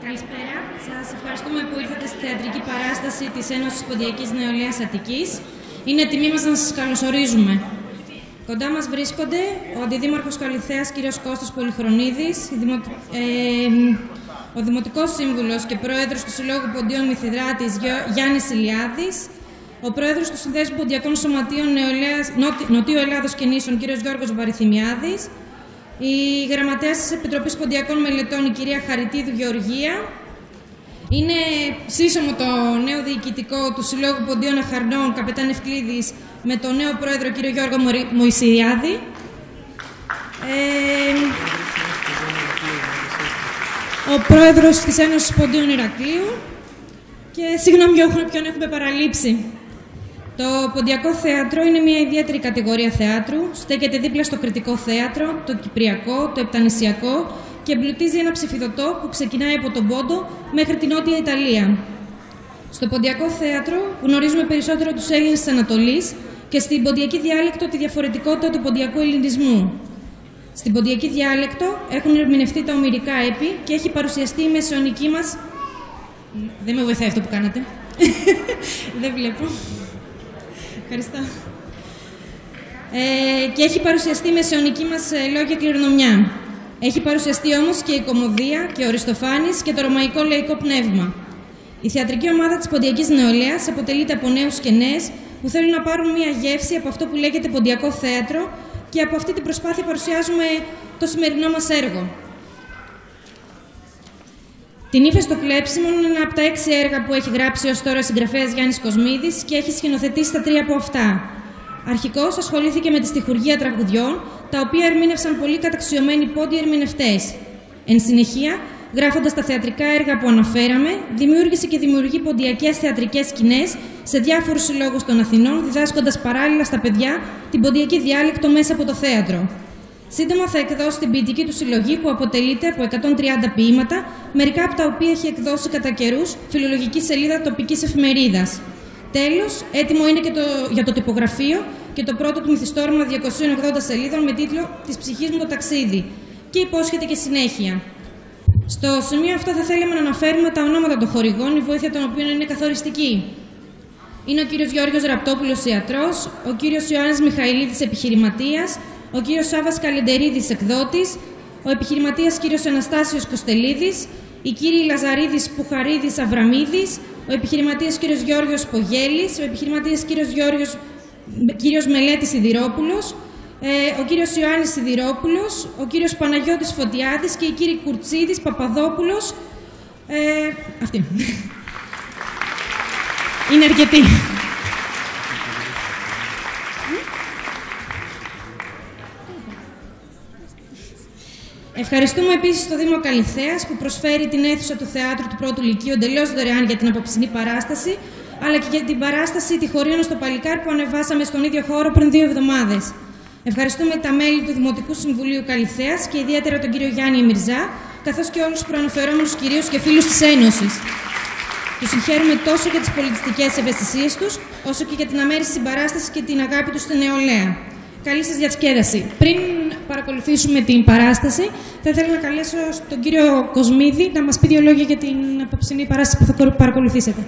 Καλησπέρα. Σας ευχαριστούμε που ήρθατε στη θεατρική παράσταση της Ένωσης Ποντιακής Νεολαίας Αττικής. Είναι τιμή μας να σας καλωσορίζουμε. Κοντά μας βρίσκονται ο Αντιδήμαρχος Καλυθέας κ. Κώστας Πολυχρονίδης, ο Δημοτικός Σύμβουλος και Πρόεδρος του Συλλόγου Ποντίων Μηθυδράτης Γιάννης Ηλιάδης, ο Πρόεδρος του Συνδέσμου Ποντιακών Σωματείων Νοτιού Ελλάδος και Νήσων κ. Γιώργος Βαρυθυμιάδης, η Γραμματέας της Επιτροπής Ποντιακών Μελετών, η κυρία Χαριτίδου Γεωργία. Είναι σύσσωμο το νέο διοικητικό του Συλλόγου Ποντίων Αχαρνών, καπετάν Ευκλήδης, με τον νέο πρόεδρο κύριο Γιώργο Μωυσηριάδη. Ο πρόεδρος της Ένωσης Ποντίων Ηρακλείου. Και συγγνώμη ποιον έχουμε παραλείψει. Το Ποντιακό Θέατρο είναι μια ιδιαίτερη κατηγορία θεάτρου. Στέκεται δίπλα στο Κρητικό Θέατρο, το Κυπριακό, το Επτανησιακό και εμπλουτίζει ένα ψηφιδωτό που ξεκινάει από τον Πόντο μέχρι την Νότια Ιταλία. Στο Ποντιακό Θέατρο γνωρίζουμε περισσότερο τους Έλληνες της Ανατολής και στην ποντιακή διάλεκτο τη διαφορετικότητα του ποντιακού ελληνισμού. Στην ποντιακή διάλεκτο έχουν ερμηνευτεί τα ομηρικά έπι και έχει παρουσιαστεί η μεσαιωνική μας. Δεν με βοηθάει αυτό που κάνατε. Δεν βλέπω. Ευχαριστώ. Και έχει παρουσιαστεί η μεσαιωνική μας λόγια κληρονομιά. Έχει παρουσιαστεί όμως και η Κωμωδία και ο Αριστοφάνης και το ρωμαϊκό λαϊκό πνεύμα. Η θεατρική ομάδα της Ποντιακής Νεολαίας αποτελείται από νέους και νέες που θέλουν να πάρουν μία γεύση από αυτό που λέγεται Ποντιακό Θέατρο και από αυτή την προσπάθεια παρουσιάζουμε το σημερινό μας έργο. Την Ύφη στο κλέψιμο είναι ένα από τα 6 έργα που έχει γράψει ως τώρα ο συγγραφέας Γιάννης Κοσμίδης και έχει σκηνοθετήσει τα 3 από αυτά. Αρχικώς ασχολήθηκε με τη στιχουργία τραγουδιών, τα οποία ερμήνευσαν πολύ καταξιωμένοι πόντιοι ερμηνευτές. Εν συνεχεία, γράφοντας τα θεατρικά έργα που αναφέραμε, δημιούργησε και δημιουργεί ποντιακές θεατρικές σκηνές σε διάφορους συλλόγους των Αθηνών, διδάσκοντας παράλληλα στα παιδιά την ποντιακή διάλεκτο μέσα από το θέατρο. Σύντομα θα εκδώσει την ποιητική του συλλογή που αποτελείται από 130 ποίηματα, μερικά από τα οποία έχει εκδώσει κατά καιρούς φιλολογική σελίδα τοπικής εφημερίδας. Τέλος, έτοιμο είναι και για το τυπογραφείο και το πρώτο του μυθιστόρημα 280 σελίδων με τίτλο «Της ψυχής μου το ταξίδι» και υπόσχεται και συνέχεια. Στο σημείο αυτό θα θέλαμε να αναφέρουμε τα ονόματα των χορηγών, η βοήθεια των οποίων είναι καθοριστική. Είναι ο κύριος Γιώργος Ραπτόπουλος, ιατρός, ο κύριος Ιωάννης Μιχαηλίδης, επιχειρηματίας, ο κύριος Σάββας Καλεντερίδης, εκδότης, ο επιχειρηματίας κύριος Αναστάσιος Κοστελίδης, οι κύριοι Λαζαρίδης, Πουχαρίδης, Αβραμίδης, ο επιχειρηματίας κύριος Γιώργος Πογέλης, ο επιχειρηματίας κύριος Μελέτης Σιδηρόπουλος, ο κύριος Ιωάννης Σιδηρόπουλος, ο κύριος Παναγιώτης Φωτιάδης και οι κύριοι Κουρτσίδης, Παπαδόπουλος. Αυτοί. Είναι αρκετοί. Ευχαριστούμε επίσης το Δήμο Καλυθέας που προσφέρει την αίθουσα του Θεάτρου του Πρώτου Λυκείου εντελώς δωρεάν για την απόψινή παράσταση, αλλά και για την παράσταση «Τη Χωρίωνο στο Παλικάρι» που ανεβάσαμε στον ίδιο χώρο πριν 2 εβδομάδες. Ευχαριστούμε τα μέλη του Δημοτικού Συμβουλίου Καλυθέας και ιδιαίτερα τον κύριο Γιάννη Μιρζά, καθώς και όλους τους προαναφερόμενους κυρίους και φίλους της Ένωσης. Τους συγχαίρουμε τόσο για τις πολιτιστικές ευαισθησίες τους, όσο και για την αμέριστη συμπαράσταση και την αγάπη τους στην νεολαία. Καλή σας διασκέδαση. Πριν παρακολουθήσουμε την παράσταση, θα ήθελα να καλέσω τον κύριο Κοσμίδη να μας πει 2 λόγια για την απόψινή παράσταση που θα παρακολουθήσετε.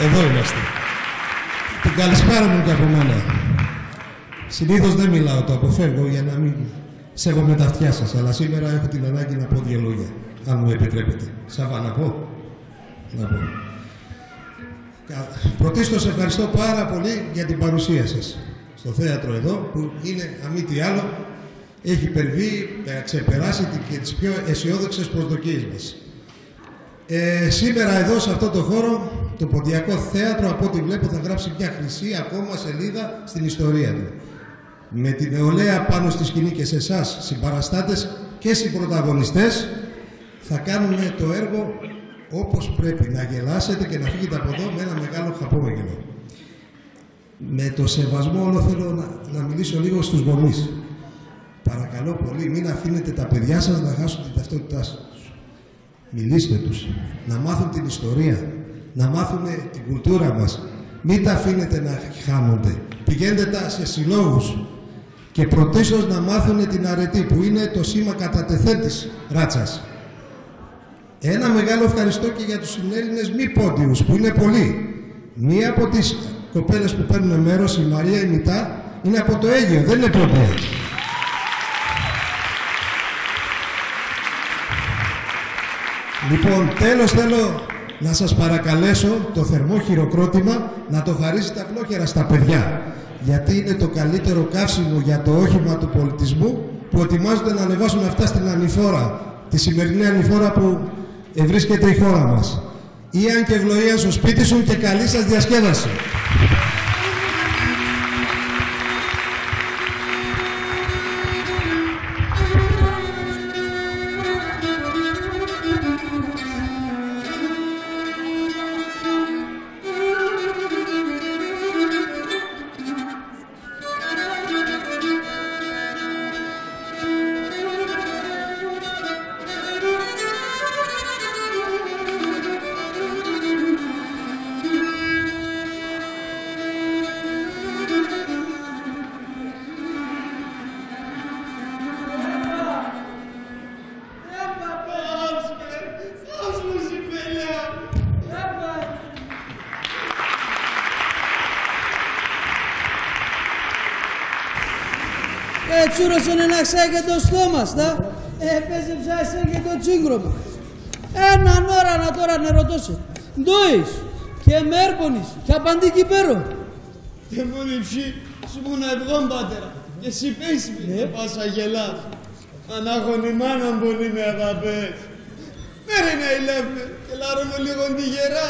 Εδώ είμαστε. Την καλησπέρα μου και από μένα. Συνήθως δεν μιλάω, το αποφεύγω για να μην σέβομαι τα αυτιά σας, αλλά σήμερα έχω την ανάγκη να πω 2 λόγια, αν μου επιτρέπετε. Σάβα, να πω. Πρωτίστως ευχαριστώ πάρα πολύ για την παρουσία σας στο θέατρο εδώ, που είναι, αν μη τι άλλο, έχει υπερβεί, ξεπεράσει και τις πιο αισιόδοξες προσδοκίες μας. Σήμερα εδώ, σε αυτό το χώρο, το Ποντιακό Θέατρο, από ό,τι βλέπω, θα γράψει μια χρυσή ακόμα σελίδα στην ιστορία του. Με την νεολαία πάνω στη σκηνή και σε εσάς, συμπαραστάτες και συμπρωταγωνιστές, θα κάνουμε το έργο όπως πρέπει, να γελάσετε και να φύγετε από εδώ με ένα μεγάλο χαπόμεγελο. Με το σεβασμό όλο θέλω να μιλήσω λίγο στους γονείς. Παρακαλώ πολύ, μην αφήνετε τα παιδιά σας να χάσουν την ταυτότητά τους. Μιλήστε τους, να μάθουν την ιστορία, να μάθουν την κουλτούρα μας. Μην τα αφήνετε να χάνονται. Πηγαίνετε σε συλλόγους. και πρωτίστως να μάθουν την αρετή, που είναι το σήμα κατά τεθέν της ράτσας. Ένα μεγάλο ευχαριστώ και για τους συνέλληνες μη πόντιους, που είναι πολλοί. Μία από τις κοπέλες που παίρνουν μέρος, η Μαρία η Μητά, είναι από το Αίγαιο, δεν είναι πόντια. Λοιπόν, τέλος θέλω να σας παρακαλέσω το θερμό χειροκρότημα να το χαρίσετε απλόχερα στα παιδιά, γιατί είναι το καλύτερο καύσιμο για το όχημα του πολιτισμού που ετοιμάζονται να ανεβάσουν αυτά στην ανηφόρα, τη σημερινή ανηφόρα που βρίσκεται η χώρα μας. Ιαν και ευλογία στο σπίτι σου και καλή σας διασκέδαση. Τσούρωσαν ένα ξέ και το στόμα, έπαιζε ψάσε και το τσίγκρωμα. Έναν ώρα να τώρα νερωτώσε. Ντόης και με έρπονης και απαντήκη πέρο. Και μόνοι ψή, σου μόνα ευγόν πατέρα. Και εσύ πες με, πάσα γελάς. Ανάχωνη μάνα μπορεί με αγαπές. Μέρε να ηλεύμε και λάρωνε λίγο τη γερά.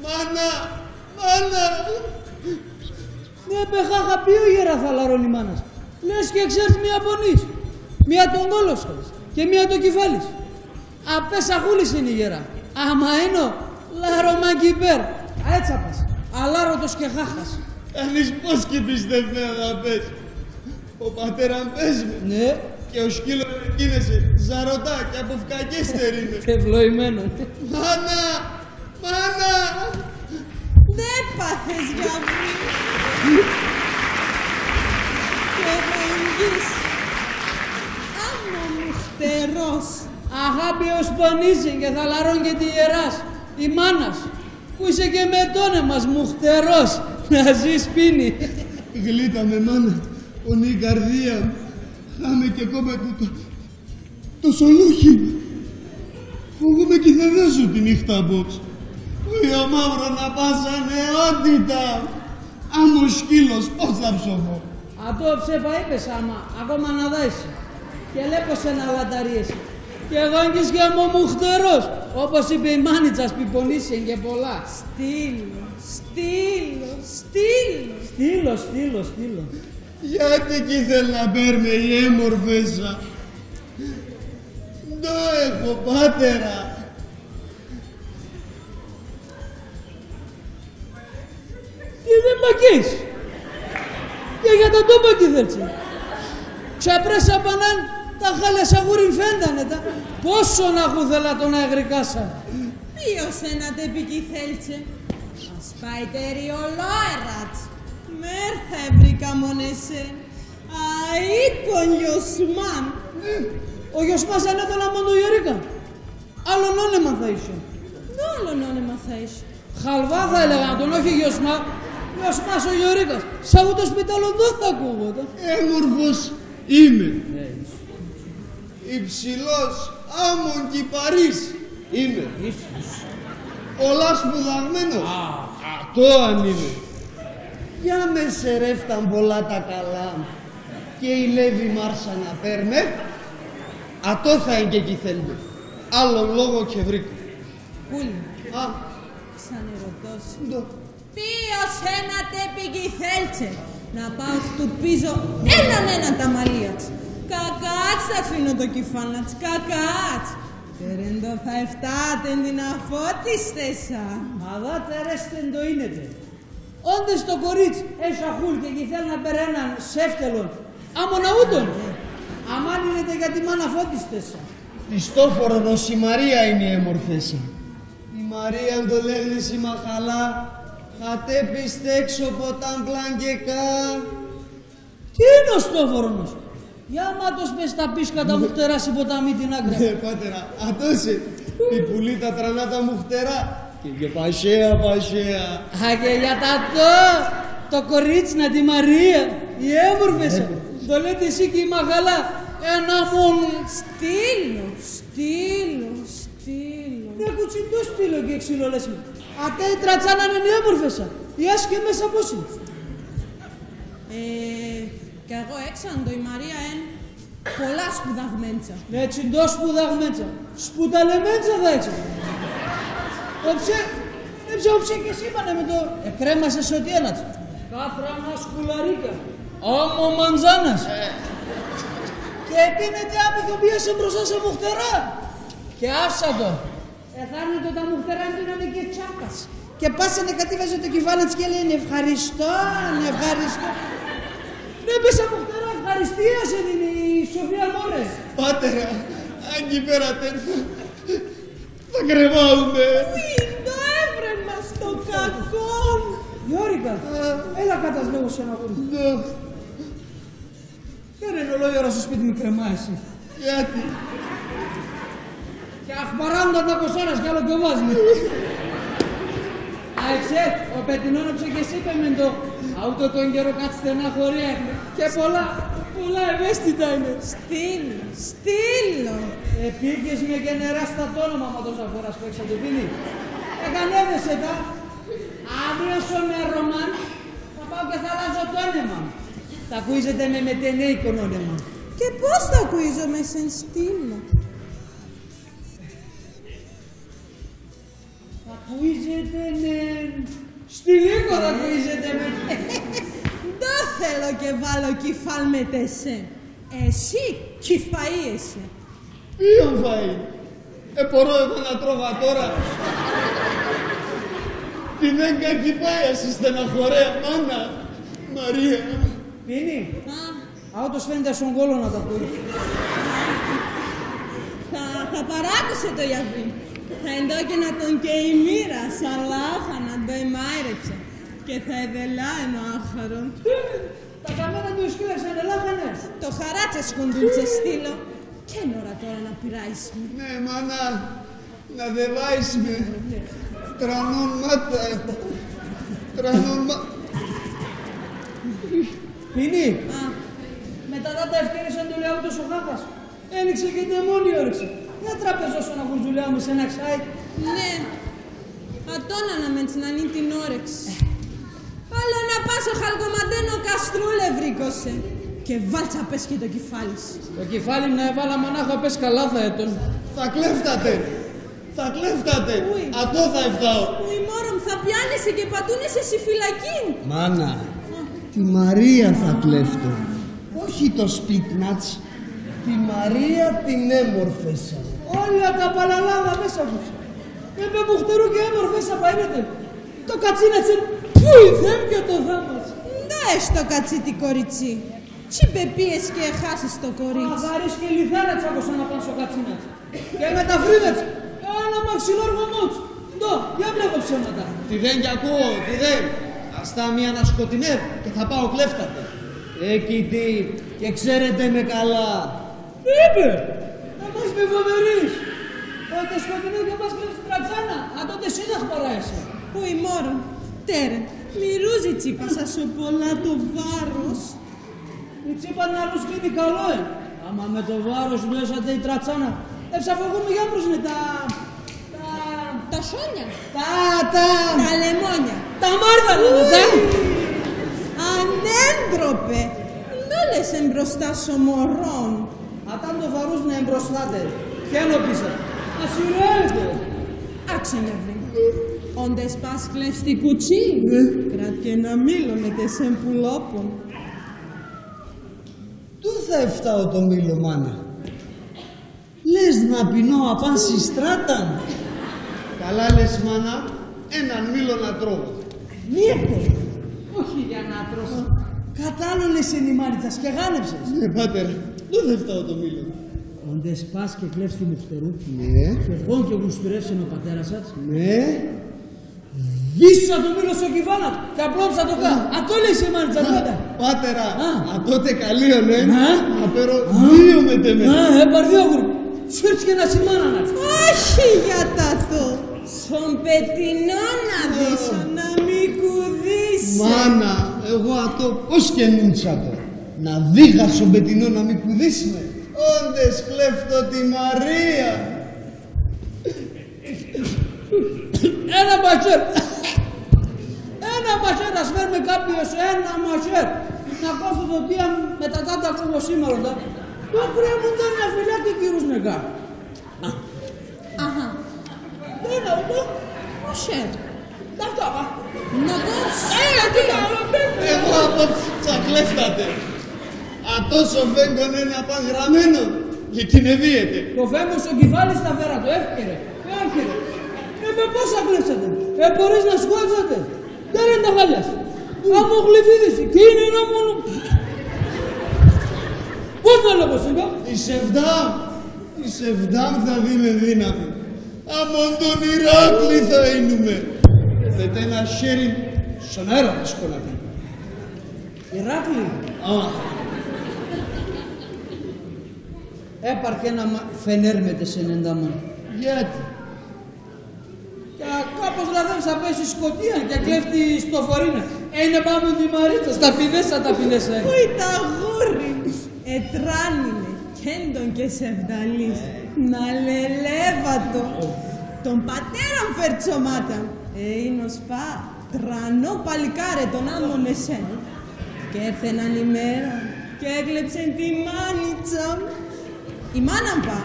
Μάνα, μάνα. Ναι, πεχάχα ποιο γερά θα λαρώνει μάνας. Λες και ξέρεις μία πονείς, μία τον κόλωσος και μία το κεφάλις. Απές αχούλης είναι η γερά. Άμα είναι λαρωμάκι υπέρ. Έτσι απάς. Αλάρωτος και χάχας. Κανείς πώς και πιστεύει αγαπές. Ο πατέρα πες με. Ναι. Και ο σκύλος γίνεσαι ζαρωτά και από φκακέστερη είναι. Ευλογημένο. Μάνα, μάνα. Δεν πάθες για μη. Και ραγγείς. Άμα μου χτερός. Αγάπη ως πονίζει και θα λαρών και τη γεράς. Η μάνας που είσαι και με τόνε μας μου χτερός. Να ζεις πίνει. Γλίτα με μάνα, πονεί η καρδία μου. Χάμε και ακόμα το σολούχι μου. Φοβούμαι και θα δέσω τη νύχτα απόψε. Ο μαύρο να πας ανεότητα. Άμα ο σκύλος πώς θα ψωφώ. Αυτό ψέπα είπες άμα, ακόμα να δάεις. Και λέπωσε να λαταρίεσαι. Και εγώ έγκυς και μου χτερός. Όπως είπε η μάνιτσας που πονήσει και πολλά. Στείλω, στείλω, στείλω. Στείλω, στείλω, στείλω. Γιατί κι ήθελ να παίρνε η έμορφεσα. Το έχω πάτερα. Τι δεν μακείς. Και για τον τόπο τι θέλει. Ξαπρέσα πανάν τα χάλια σαγούριν φέντανε τα. Πόσο να χούθελα τον αγρικάσα. Ποιος ένα τεπική θέλτσε. Ας πάει τεριολόερατς. Μέρθα ευρήκα μόνεσεν. Αΐκον Ιωσμάν. Ο Ιωσμάς ανέτωνα μόνο Ιωρίκα. Άλλον όνεμα θα είσαι. Άλλον όνομα θα είσαι. Χαλβά θα έλεγα τον, όχι Ιωσμά. Ιωσμάς ο Ιωρίκας. Σαν το σπιτάλο δεν θα ακούγοντα. Έμορφος είμαι. Υψηλός άμμον κυπαρής είμαι. Πολλά σπουδαγμένος. Αυτό αν είμαι. Για με σερέφταν πολλά τα καλά και η Λέβη Μάρσα να παίρνε. Αυτό θα είναι και εκεί θέλει. Άλλον λόγο και βρήκα. Πούλη. Α, Ξανερωτός. το. Ποιος ένα τεπική θέλτσε. Να πάω χτυπίζω έναν τα μαλλίατς. Κακάτς θα αφήνω το κεφάλατς. Κακάτς. Τερέντο θα εφτάτεν την αφώτιστεσα. Αδά τερέστεν το είναι. Όντες το κορίτσι έσαχούλ και θέλει να παίρνει έναν σεύτελον. Άμμο να ούτων. Αμάν είναι για τη μάνα φώτιστεσα. Χριστόφορο ως η Μαρία είναι η έμορφέσα. Η Μαρία το λέγνει η μαχαλά. Χατέπιστε έξω ποτάν πλανκεκά. Τι είναι στόφορονος. Για μάτος μες τα πίσκατα μου χτερά σε ποτάμι την άκρα. Ναι, πάτερα, ατόσε. Η πουλή τα τρανάτα μου χτερά. Και πασέα. Α, και για το κορίτσινα, τη Μαρία, η έμορφεσα. Το λέτε εσύ και η Μαγαλά. Ένα μόνο. Στήλο. Ναι, κουτσιντό στήλο και ξύλο λες με. Ατέ η τρατσάνα είναι η έμορφεσα. Η άσκε μέσα πώς είναι. Κι εγώ έξαντο η Μαρία εν πολλά σπουδαγμέντσα. Ναι, τσιντό σπουδαγμέντσα. Σπουταλεμέντσα θα έξω. Όψε και εσύ είπανε με το... Εκρέμασες ότι ένατς. Κάφρανα σκουλαρίκα. Άμμο μαντζάνας. Και πίνετε άπηθο πίεσε μπροστά σε μουχτερά. Και άφησα το. Εθάνετο τα μουχτερά πίνανε και τσάπας. Και πάσανε κατήβαζε το κεφάλι της και λένε ευχαριστώ. Ναι, πέσα μουχτερά, ευχαριστία σε την η Σοφία Μόρες. Πάτερα, αν κι πέρα τέτοια, θα κρεμάουμε. Το έβρεμα στο κακό. Γιώρικα, έλα κάτας λόγω σε ένα γούρι. Ναι. Δεν είναι όλη ώρα στο σπίτι μου κρεμά εσύ. Γιατί. Και αχμαράνονταν τα κοσάρας κι άλλο το βάζει. Αεξέ, ο Πετινόναψε και εσύ είπε με το αυτό τον καιρό κάτι στενά χωρία και πολλά ευαίσθητα είναι. Στήλο. Επήγες με και νερά στα το όνομα μα τόσα φοράς που έξατε πίνει. Εκανέβεσαι τα. Αύριο στο νερομάν θα πάω και θα αλλάζω το όνομα. Θα ακούιζετε με μετενέικον όνομα. Και πώς θα ακούιζομαι σε στήλο. Θα ακούιζετε με... Στη λύκο θα ακούιζετε με... Δεν θέλω και βάλω κεφάλ με τεσέ. Εσύ κεφαΐεσαι. Ποιον φαΐ. Μπορώ εγώ να τρώγα τώρα. Τι δεν κακυπάει εσύ στεναχωρέα μάνα. Μαρία. Πίνει. Άουτος φαίνεται στον κόλο να τα ακούει. Θα παράκουσε το γιαβί. Θα εντόκαινα τον και η μοίρα σαν λάχα να το εμάιρεψα. Και θα εδελά ένα άχαρον. Τα καμένα του σκύλαξαν ελάχανες. Το χαράτσα σκοντούλτσε στήλο. Και είναι ώρα τώρα να πειράσει με. Ναι, μάνα. Να δεν βάεις με. Τρανών μάτα. Πίνει. Μετά τα ευκαιρίσαν του λέω ούτως ο χάχας. Ένοιξε και τεμόνι όρεξη. Για τραπεζώσω να γουρτζουλέα μου σε ένα ξάι. Ναι. Ατόνα να με τσινανεί την όρεξη. Άλλο να πας ο χαλκομαντένο καστρούλε βρήκωσε. Και βάλτσα πες και το κεφάλι σου. Το κεφάλι μου να έβαλα μονάχα πες καλά θα έτον. Θα κλέφτατε. Ουι. Ατό θα εφτάω. Ουι μόρομ θα πιάνεσαι και πατούνεσαι στη φυλακή. Μάνα. Τη Μαρία θα κλέφτω. Όχι το σπίτνατς. Τη Μαρία την έμορφεσα. Όλα τα παλαλάδα μέσα μου. Έπε μπουχτερού και έμορφες απαείνεται. Το κατσίνατσε. Πούι θέμ και το δάμας. Δες το κατσίτι κοριτσί. Τι πεπίες και χάσεις το κορίτσι. Αβάρις και λιθάρα τσάκωσα να πάνε στο κατσίνατσε. Και με τα φρύδετς. Ένα μαξιλόργο μότς. Ντο, για βλέπω ψέματα. Τι δεν κι ακούω, τι δεν. Αστά μία να σκοτεινεύει και θα πάω κλέφτατε. Έκειτη και ξέρετε με καλά. Τι είπε. Να μας με φοβερείς. Τότε σκοτεινό και μας κλέψει τρατζάνα. Αν τότε εσύ θα χπαράεσαι. Ουι μόρομ. Τέρε. Μυρούζει τσίπα σας ο πολλά το βάρος. Η τσίπα να ρουσκίνει καλό, Άμα με το βάρος μέσατε η τρατσάνα. Εψαφογούμε για μπροσνε Τα σόνια. Τα λεμόνια. Τα μάρδαλα. Ανέντροπε. Δόλες εμπροστά σομορών. Ατάν το βαρούς να εμπροστάτε. Πιάνω πίσω. Ασυρωέτε. Άξε με βρει. Όντες πας κλέφς τη κουτσί. Κράτ και ένα μήλο με τεσέμ πουλόπων. Τού θα εφτάω το μήλο, μάνα. Λες να πεινώ απάν στράταν. Καλά λες, μάνα, έναν μήλο να τρώω. Μύρτε. Όχι για να τρώσω. Κατάλληλες είναι η Μάριτσας και γάνεψες. Ναι, πάτερ, τού θα εφτάω το μήλο. Όντες πας και κλέφς τη μουχτερού. Ναι. Και βγόν και γουστουρεύσεν ο πατέρας σας. Ναι. Γύσσα το μήλο στο κυβάνα και απλώψα το κάτω. Αυτό λέει η Μάριτσα, τότε. Πάτερα, τότε καλείο, ναι. Να παίρω 2 μετεμένα. Έπαρ 2 γουρ. Σου έρθει και να σημάνα να. Όχι για τα θω. Στον πετεινό να δείσω, να μην κουδήσει. Μάνα, εγώ αυτό πώς και νούτσα το. Να δείχα στον πετεινό να μην κουδήσουμε. Όντες κλέφτω τη Μαρία. Ένα μαχαίρ. Ένα μαχαίρ, ας φέρουμε κάποιος ένα μαχαίρ. Να κόφω το τία με τα τάτα como σήμερα. Το κρέμουν τα μια φιλιά και κύρους νεκά. Αχα. Ένα αυτό. Μαχαίρ. Αυτό, πα. Να κόψω. Εγώ απόψε τσακλέφτατε. Ατόσο φέγγον ένα παγραμμένο και κινεδίεται. Το φέμος ο κεφάλης τα φέρα το εύκαιρε. Με πόσα κλέψατε. Μπορείς να σκόψατε. Δεν είναι τα χάλιας. Άμα γλυφίδησε και είναι ένα μόνο. Πώς να λέω πως είπα. Η Σεβδάμ θα δει με δύναμη. Αμον τον Ηράκλη θαείνουμε. Λέτε ένα χέρι στον αέρα να σκόλατε. Ηράκλη. Έπαρχε ένα φενέρμετε σε 90 μόνο. Γιατί. Και κάπως λαδεύσα πέσει σκοτία και κλέφτη στο φορίνα. Είναι πάμε τη Μαρίτσα, στα πινέσα τα πινέσα. Πού τα γούρι. Ετράνινε, κέντον και σεβδαλής. Να λελέβατο. Τον πατέρα φερτσομάτα. Είναι ο σπα, τρανό παλικάρε τον άμμον εσένα. Και έρθε έναν ημέρα και έκλεψε τη μάνιτσα. Η μάνα πα.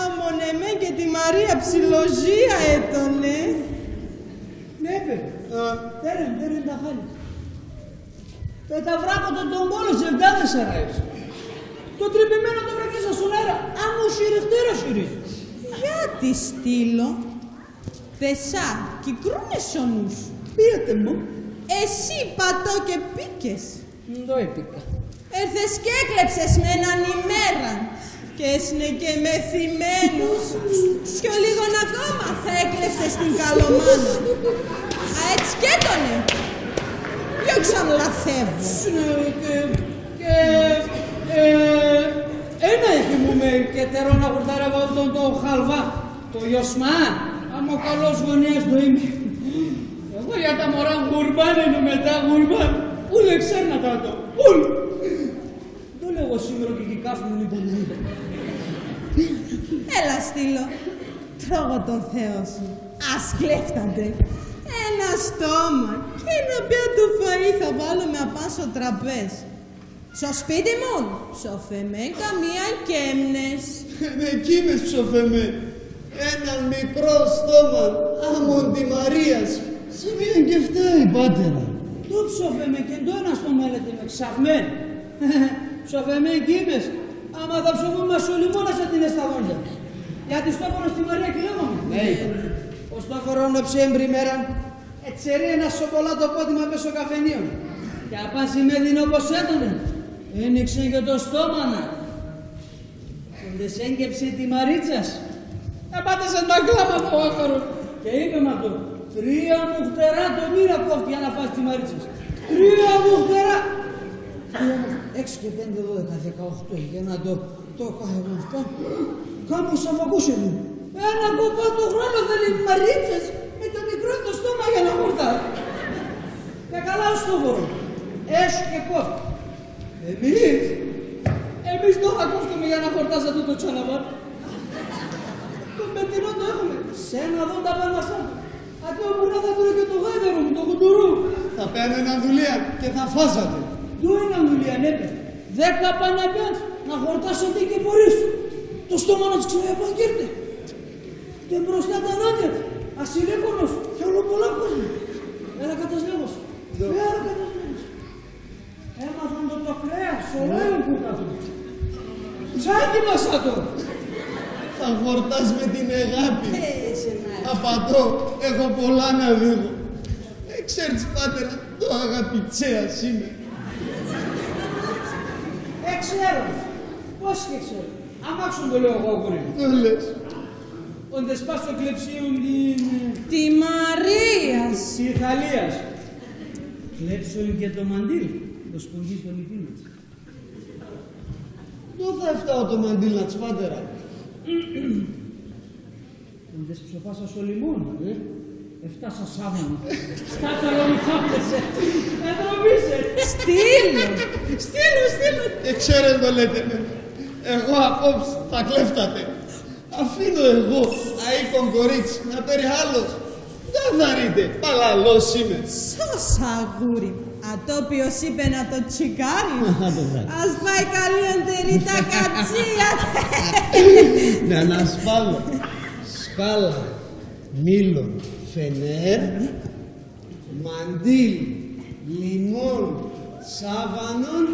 Άμον εμέ και τη Μαρία ψιλοζία έτωνε. Ναι, βέβαια. Τέρεν τα χάλια. Τα βράκω τον κόλο σε 7-4 έτσι. Το τρυπημένο το βρακίσα στον αέρα. Άμμο σιρεχτήρα σιρίζει. Γιατί στείλω. Τεσά, κυκρούνε σονούς. Πήρατε μου. Εσύ πατώ και πήκες. Το έπικα. Έρθες και έκλεψες με έναν ημέρα. Και έσυνε και μεθυμένος. Πιο λίγον ακόμα θα έκλεψες την καλομάνα. Α, έτσι κι έτωνε. Ποιο ξαναλαθεύω. Ένα θυμούμε και τερό να γουρτάρευα αυτόν το χαλβά. Το Ιωσμάν. Άμα ο καλός γωνίας το είμαι. Εγώ για τα μωρά γουρμπάν είναι μετά γουρμπάν. Ούλε ξέρνα τάτο. Ούλ. Το λέγω σήμερα και η κάφη μου λοιπόν. Έλα στείλω. Τρώγω τον Θεό σου. Ας κλέφτατε. Ένα στόμα και ένα πιάτο φαΐ θα βάλουμε απάνω τραπέζ. Στο σπίτι μου, ψοφεμέ καμία κέμνες. Με κείμες ψοφεμέ. Έναν μικρό στόμα, άμον τη Μαρίας. Σημείων και φταίει, πάτερα. Το ψοφεμέ και το ένα στόμα λέτε με ξαφμένο. Ψοφεμέ κείμες. Άμα θα ψοφούμε σου λιμόνασα την εσταδόνια. Γιατί στόχωνο στη Μαρία και λέγομαι. Ναι. Ο στόχωρον ψέμπρη μέρα. Ετσερεί ένα σοκολάτο πότιμα μέσω καφενείων. Και απάσει με δίνει όπως έτωνε. Ένιξε και το στόμα να. Κοντες έγκεψε τη Μαρίτσας. Επάτησε τα κλάμα του άχαρο. Και είπε μα το. 3 μου φτερά το μοίρα κόφτει για να φας τη Μαρίτσας. 3 μου φτερά. 6 και 5, 12, 18 για να το κάνω αυτό. Κάπως αφακούσε μου. Ένα κοπά το χρόνο θέλει οι Μαρίτσες με το μικρό το στόμα για να χορτάει. Και καλά ως το βόρο. Έσου και κόφτει. Εμείς το θα κόφτουμε για να χορτάς αυτό το τσάλαβα. Το πετεινό το έχουμε. Σε ένα δω τα πάνω σαν. Αντί ο Μπουρνά θα τρώει και το γάιδερο μου, το κουντουρού. Θα παίρνω ένα δουλεία και θα φάζατε. Του είναι δουλεία, ναι. 10 πανεπιάτς να χορτάσετε και μπορείς. Το στόμα να τους ξεπαγγέρτε. Και μπροστά τα δόντια του. Ασυλίκονος και όλο πολλά κόσμο. Έλα κατασλέγος. Έλα κατασλέγος. Έμαθαν το κρέας, ωραίο που κάτω. Τσάκι μας αυτό. Θα χορτάς με την αγάπη. Απατώ, έχω πολλά να δίνω. Ξέρεις πάτερα, το αγαπητσέας είμαι. Ξέρω. Πώς και ξέρω. Αμάξον το λέω εγώ, αγόρι. Το λες. Όντες πας στο κλεψίον τη Μαρίας. Τη Ιταλίας. Κλέψον και το μαντίλ. το σπουργί στο λιπίνο. Πού θα έφταω το μαντίλατς, πατέρα? Δεν ψοφάσα στο λιμόνι, Εφτάσα σάβανο. Στάτσα λομιχάπτεσαι. Εδρομίσαι. Στείλω. Ξέρετε το λέτε με. Εγώ απόψε θα κλέφτατε. Αφήνω εγώ, αίκον κορίτσι, να παίρνει άλλος. Δεν θα ρείτε, παλαλός είμαι. Σώσα αγούρι. Ατόπιος είπε να το τσικάρει. Ας πάει καλύτερη τα κατσία. Να ανασφάλω. Σκάλα, μήλον, φενέρ, μαντίλ, λιμόν, σάβανον,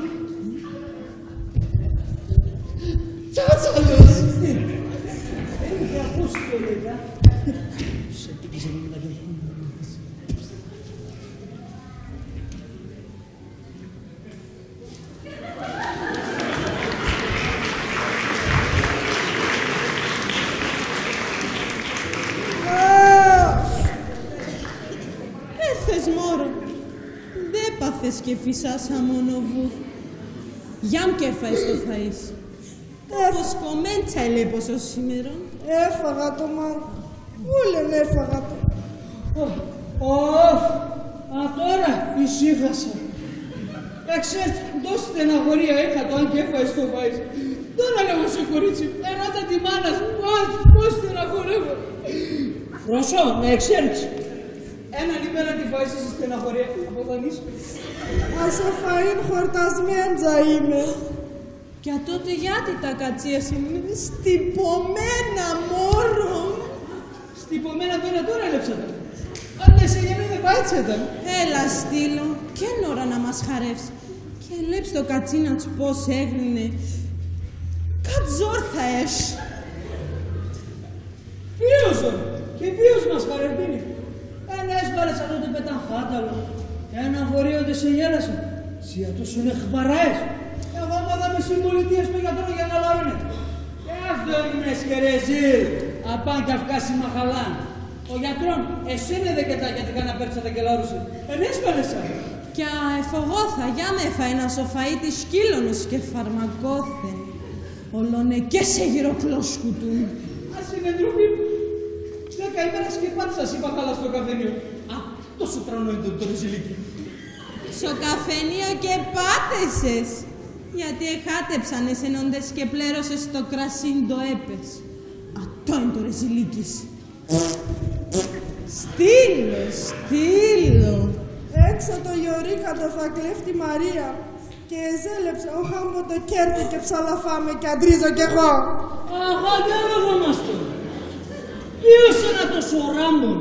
τσάτσαλος. Έχει ακούσει το λέγα. Και φυσάσα μόνο βούθ. Γιάμ και φάεις το φαΐς. Όπως κομμέντσα ελέπωσο σήμερα. Έφαγα το μάτι. Ούλεν έφαγα το. Τώρα ησύχασα. Ξέρεις, τόση στεναχωρία είχα το αν και έφαγες το φαΐς. Τώρα λέγω σε κορίτσι, ερώτα τη μάνα σου, πώς στεναχωρεύω. Φρόσο, με ξέρεις. Έναν ημέρα τη φάεις στη στεναχωρία, αποδανείς. Ας ο φαΐν χορτασμέντζα είμαι. Και τότε γιατί τα κατσία είναι στυπωμένα μόρο. Στυπωμένα τώρα έλεψα τα. Αν δεν σε γεννή δεν πάτσεταν. Έλα στείλω, και ώρα να μας χαρεύσει. Και λέψει το κατσίνατς πώς έγλυνε. Κατζόρ θα έσαι. Ποιος και ποιος μας χαρευτίνει. Ένα έσπαρες αυτό το πεταχάταλο. Ένα φορείονται σε γέλασε. Σια τόσο είναι χπαράες. Εγώ μάθα με συμπολιτεία στο γιατρό για να λαρώνε. Και αυτό είναι σκερεζί. Απάν κι αυκάσει μαχαλάν. Ο γιατρόν, εσύ είναι δεκαετάκια τι κάνα πέρτσατε και λάρουσε. Εν έσπαρεσα. Κι εφογόθα, για με φάει ένα σοφαί της σκύλωνος και φαρμακόθε. Ολώνε και σε γυροκλόσκουτουν. Ας είναι ντροπή. 10 ημέρες και πάλι σας είπα καλά στο καφενείο. Τόσο τρανό είναι το ρεζιλίκι. Στο καφενείο και πάτεσες. Γιατί εχάτεψανε ενώντες και πλέρωσες το κρασίν το έπες. Αυτό είναι το ρεζιλίκις. Στείλω. Έξω το γιορίκατο θα κλέφτη Μαρία. Και εζέλεψε ο χάμπο το κέρδη και ψαλαφάμε και αντρίζω κι εγώ. Αχα, τι άλλο μας το. Ποιος είναι τόσο ράμπον.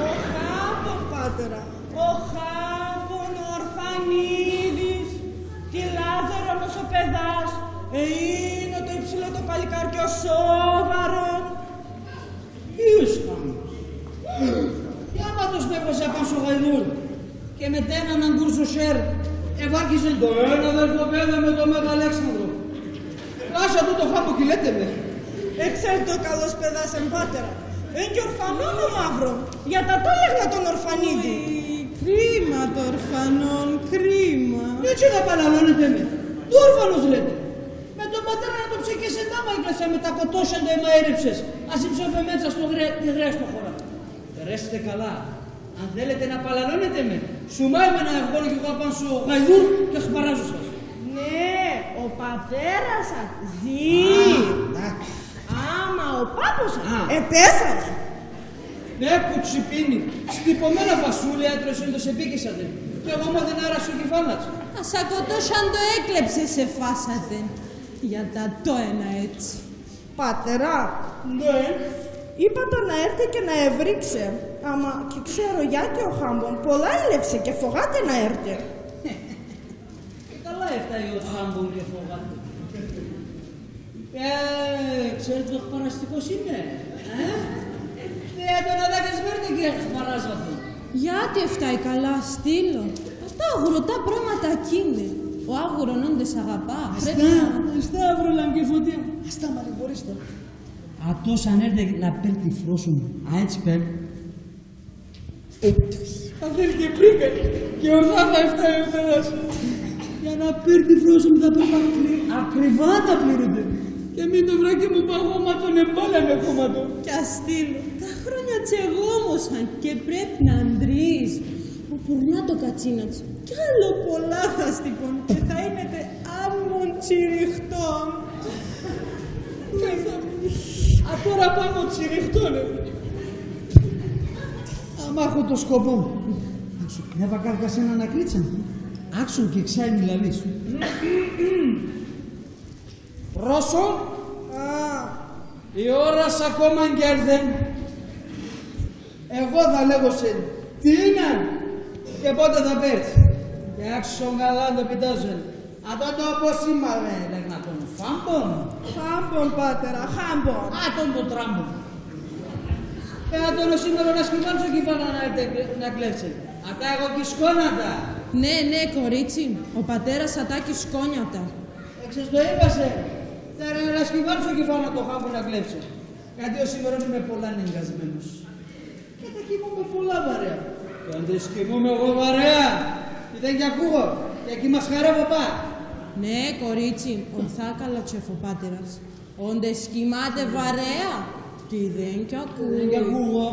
Ο χάμπο, πάτερα. Ο Χάμπον, ο Ορφανίδης, τη Λάζαρος ο παιδάς, είναι το υψηλό το παλικάρι και ο σόβαρον. Ποιος Χάμπος. Για να το σπέβασε απάνω στο γαϊδούρ. Και μετά έναν αγκούρσο σέρ. Ευάρχιζε το ένα αδελφοπέδα με το Μέγα Αλέξανδρο. Άσα του το Χάμπο κι λέτε με. Ξέρετε το καλός παιδάσεν, πάτερα. Είναι και ορφανόν ο μαύρον. Για τα το έλεγα τον Ορφανίδη. Κρίμα το ορφανόν, κρίμα. Έτσι θα παραλώνετε με. Του όρφανος λέτε. Με τον πατέρα να το ψεκέσαι τάμα έκλασα με τα κοτόσεντα εμαέριψες. Ας υψώφε μέσα στο τη γραία στο χώρα. Περέστε καλά. Αν θέλετε να παλαλώνετε με, σουμάει με ένα αυγόνο και εγώ πάνω σου γαϊδούρ και χπαράζω σας. Ναι, ο πατέρας σας ζει. Άμα ο πάπος σας επέσανε. Ναι, κουτσιπίνι, στυπωμένα φασούλια έτρωσε το σε πήκησατε. Κι εγώ μα δεν άρασε ο κεφάλας. Ασακοτόσαν το έκλεψε σε φάσατε. Για τα το ένα έτσι. Πατέρα, Ναι. είπα το να έρθει και να ευρίξε. Άμα και ξέρω γιατί ο Χάμπον πολλά έλευσε και φοβάται να έρθει. Καλά έφταει ο Χάμπον και φοβάται. Ξέρετε το παραστικός είναι. Δεν τον αδάκες και παράζατε. Γιατί έφταει καλά, στείλω. Αυτά αγουρωτά πράγματα εκείνη. Ο άγουρον όντες αγαπά. Αστά, βρολαμ και φωτιά. Αστά, μα δεν μπορείς τώρα. Ατός αν έρθει να παίρνει τη φρόσο μου. Α, έτσι παίρνει. Θα θέλει και πρίκα και ορθά θα έφτανε ο παιδάς. Για να παίρνει φρόσο μου θα πρέπει ακριβά τα πληρούνται. Και μην το βράκι μου παγώματον εμπάλανε κόμματο. Κι αστήλω, τα χρόνια τσεγόμωσαν και πρέπει να αντρείς. Ο πουρνά το κατσίνατς, κι άλλο πολλά θα στυπών και θα είναι άμμον τσιριχτών. Τώρα πάνω τσιριχτώνε. Άμα έχω το σκοπό μου. Άξου, μια βακάρκα σε έναν ακρίτσα. Άξου και ξάνει λαλής. Ρώσο, η ώρας ακόμα γκέρδεν. Εγώ θα λέγω σε τι είναι και πότε θα πέρσει. Και άξου καλά το πιτάζουν. Αυτό το πώς σήμαμε, λέγνα τον Φάμπον. Χάμπον, πάτερα, χάμπον. Τον το τράμπον. Τον σήμερα να σκυβάνσω κυφάνα να κλέψει. Ατά εγώ και σκόνατα. Ναι, ναι, κορίτσι, ο πατέρας ατάκει σκόνιατα. Έξες το είπασε. Θέλω να σκυβάνσω κυφάνα το χάμπο να κλέψει. Γιατί ο σήμερα είμαι πολλά εγκασμένος. Και θα κοιμούμε πολλά βαρέα. Και αν δεν σκυβούμε εγώ βαρέα, δεν κι ακούω. Και εκεί μας χαρεύω πά. Ναι, κορίτσι, ορθά καλά τσεφοπάτηρας. Όντες κοιμάται βαρέα, τι δεν κι ακούω. Δεν κι ακούω.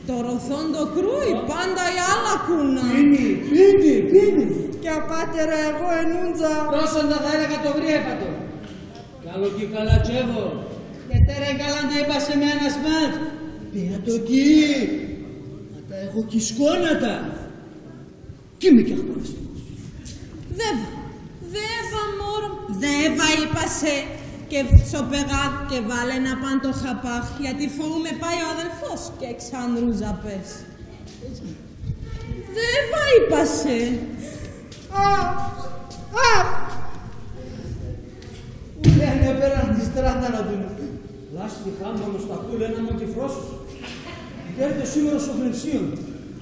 Το ροθόν το κρούει, πάντα οι άλλα ακούνα. Πίνει. Και απάτερα εγώ ενούντζα. Πρόσοντα θα έλεγα το βρήεπατο. Καλό και καλά τσέβο. Και τέρα καλά να είπασε με ένα σμάτ. Πήρα το κι. Να τα έχω κι σκόνατα. Κι είμαι κι αχπαραστικός. Δέβα μόρο, δέβα είπασε. Και σοπεγά και βάλε να πάνε το χαπάχ, γιατί φοβούμαι πάει ο αδελφός και εξάνδρουζα πες. Δέβα είπασε. Που λένε πέραν τη στράτα να του. Λάστι χάμπονο στα κούλε να μου τη φρόσους. Και έρθει σήμερα στο φλεψίον.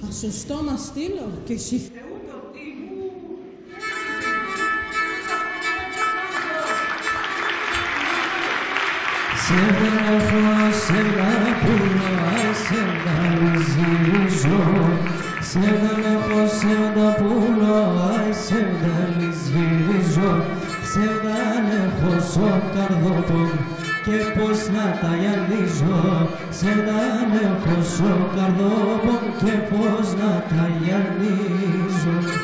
Ασωστό μας στείλω και εσύ Θεού το τίμου. Σέβα έχω, σέβα πουλώ, σέβα λυζίζω. Σέβα έχω, σέβα πουλώ, σέβα λυζίζω. Σέβα έχω στο καρδόπον και πώς να τα γυαλίζω. Σέβα έχω στο καρδόπον και πώς να τα γυαλίζω.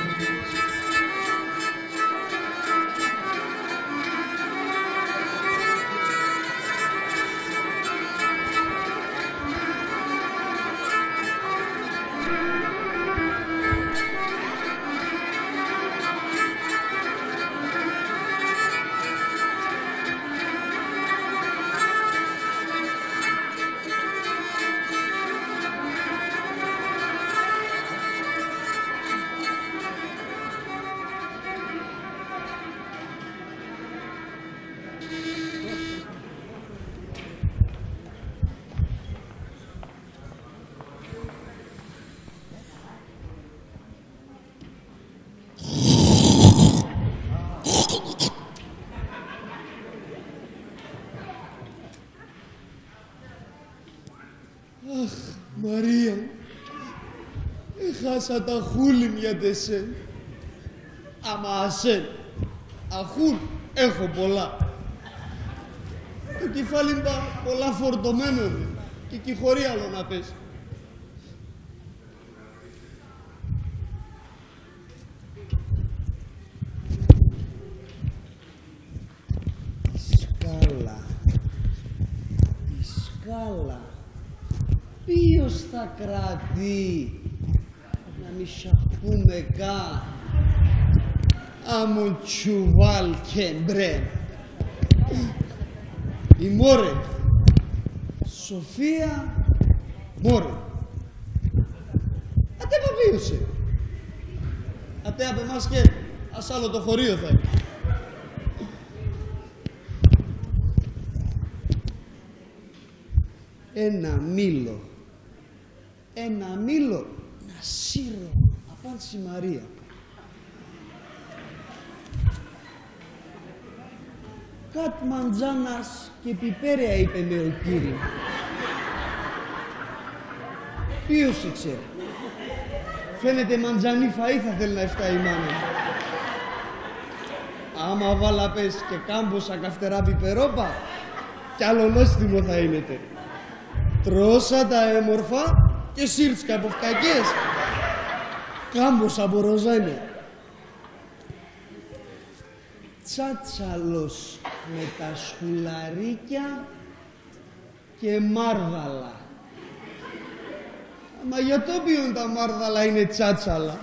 Μαρία, έχασα τα χούλη για τεσέ. Αμα ασέ, αχούλ έχω πολλά. Το κεφάλι μου πολλά φορτωμένο είναι και εκεί χωρί άλλο να πέσει. Η σκάλα. Ποιος θα κρατεί να μη σαχπούμε καν. Άμον τσουβάλ και μπρε. Η μόρε. Σοφία μόρε. Ατέ παπίουσε. Ατέ απ' εμάς και ας άλλο το χωρίο θα είναι. Ένα μήλο. Ένα μήλο να σύρω. Απάντησε η Μαρία. Κάτ μαντζάνας και πιπέρια είπε με ο κύριος. Ποιος σε ξέρει. Φαίνεται μαντζανή φαΐ θα θέλει να εφτάει η μάνα. Άμα βάλα πες και κάμποσα καυτερά πιπερόπα, κι άλλο νόστιμο θα είναι. Τρώσα τα έμορφα και σύρτσκα από φκακές. Κάμποσα από ροζάνια. Τσάτσαλος με τα σκουλαρίκια και μάρδαλα. Μα για το ποιον τα μάρδαλα είναι τσάτσαλα.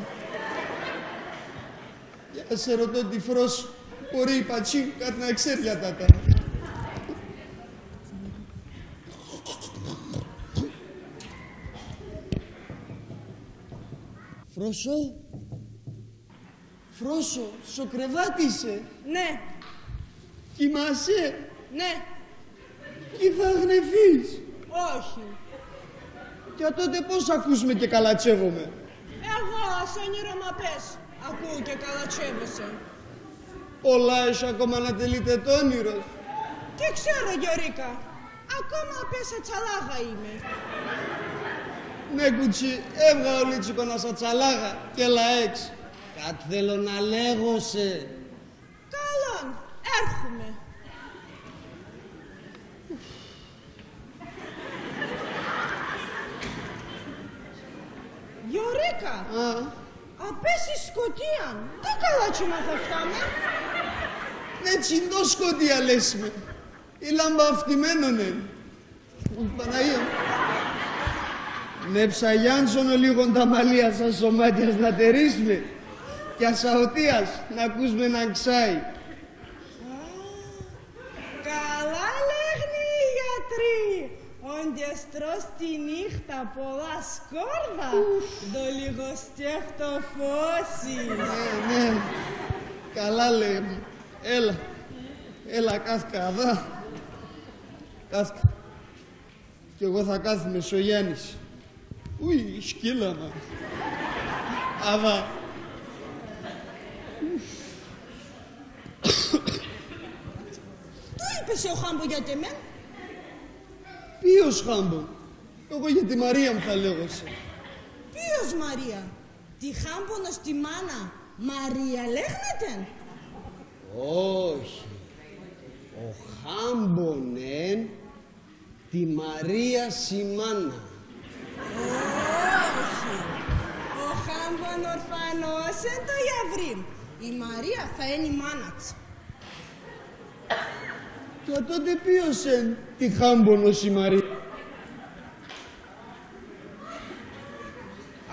Για σε ρωτώ τυφρός, μπορεί η πατσί κάτι να ξέρει για τα τα. Φρόσο, Φρόσο, στο κρεβάτι είσαι. Ναι, Κοιμάσαι ναι, και θα γνεφείς. όχι. Και τότε πώς ακούσουμε και καλατσεύομαι. Εγώ σε όνειρο μα πες. Ακούω και καλατσεύεσαι. Πολλά έχει ακόμα να τελείτε το όνειρο. Και ξέρω, Γιωρίκα, ακόμα πέσα τσαλάγα είμαι. Ναι, κουτσί, έβγα ο Λίτσικο να σα τσαλάγα και έλα έξι. Κάτι θέλω να λέγωσε. Καλόν, έρχομαι. Γιωρίκα, απέσει σκοτίαν. Τι καλάτσιμα θα φτάμε. Ναι, τσιντό σκοτία λες με. Η λάμπα αυτημένονε. Παναγία. Ναι, ψαγιάντσονο λίγο τα μαλλία σας σωμάτιας να τερίσμε. Και ασαωτίας να ακούσμε να ξάει. Καλά λέγνει οι γιατροί. Όντες τρως τη νύχτα πολλά σκόρδα, το λιγοστέχτο φώσει. Ναι, καλά λέει. Έλα κάθκα αδά. Κάθκα. Κι εγώ θα κάθομαι στο Γιάννης. Ουι, σκύλα μα. Αδά. Τι είπες ο Χάμπο για τεμέν. Ποιος Χάμπο. Εγώ για τη Μαρία μου θα λέγωσε. Ποιος Μαρία. Τη Χάμπονος τη μάνα Μαρία λέγνεται. Όχι. Ο Χάμπονεν τη Μαρία Σιμάνα. Όχι. Ο Χάμπον ορφανός εν το Ιαβρίμ. Η Μαρία θα είναι η μάνα της. Και τότε ποιος εν τη Χάμπονος η Μαρία.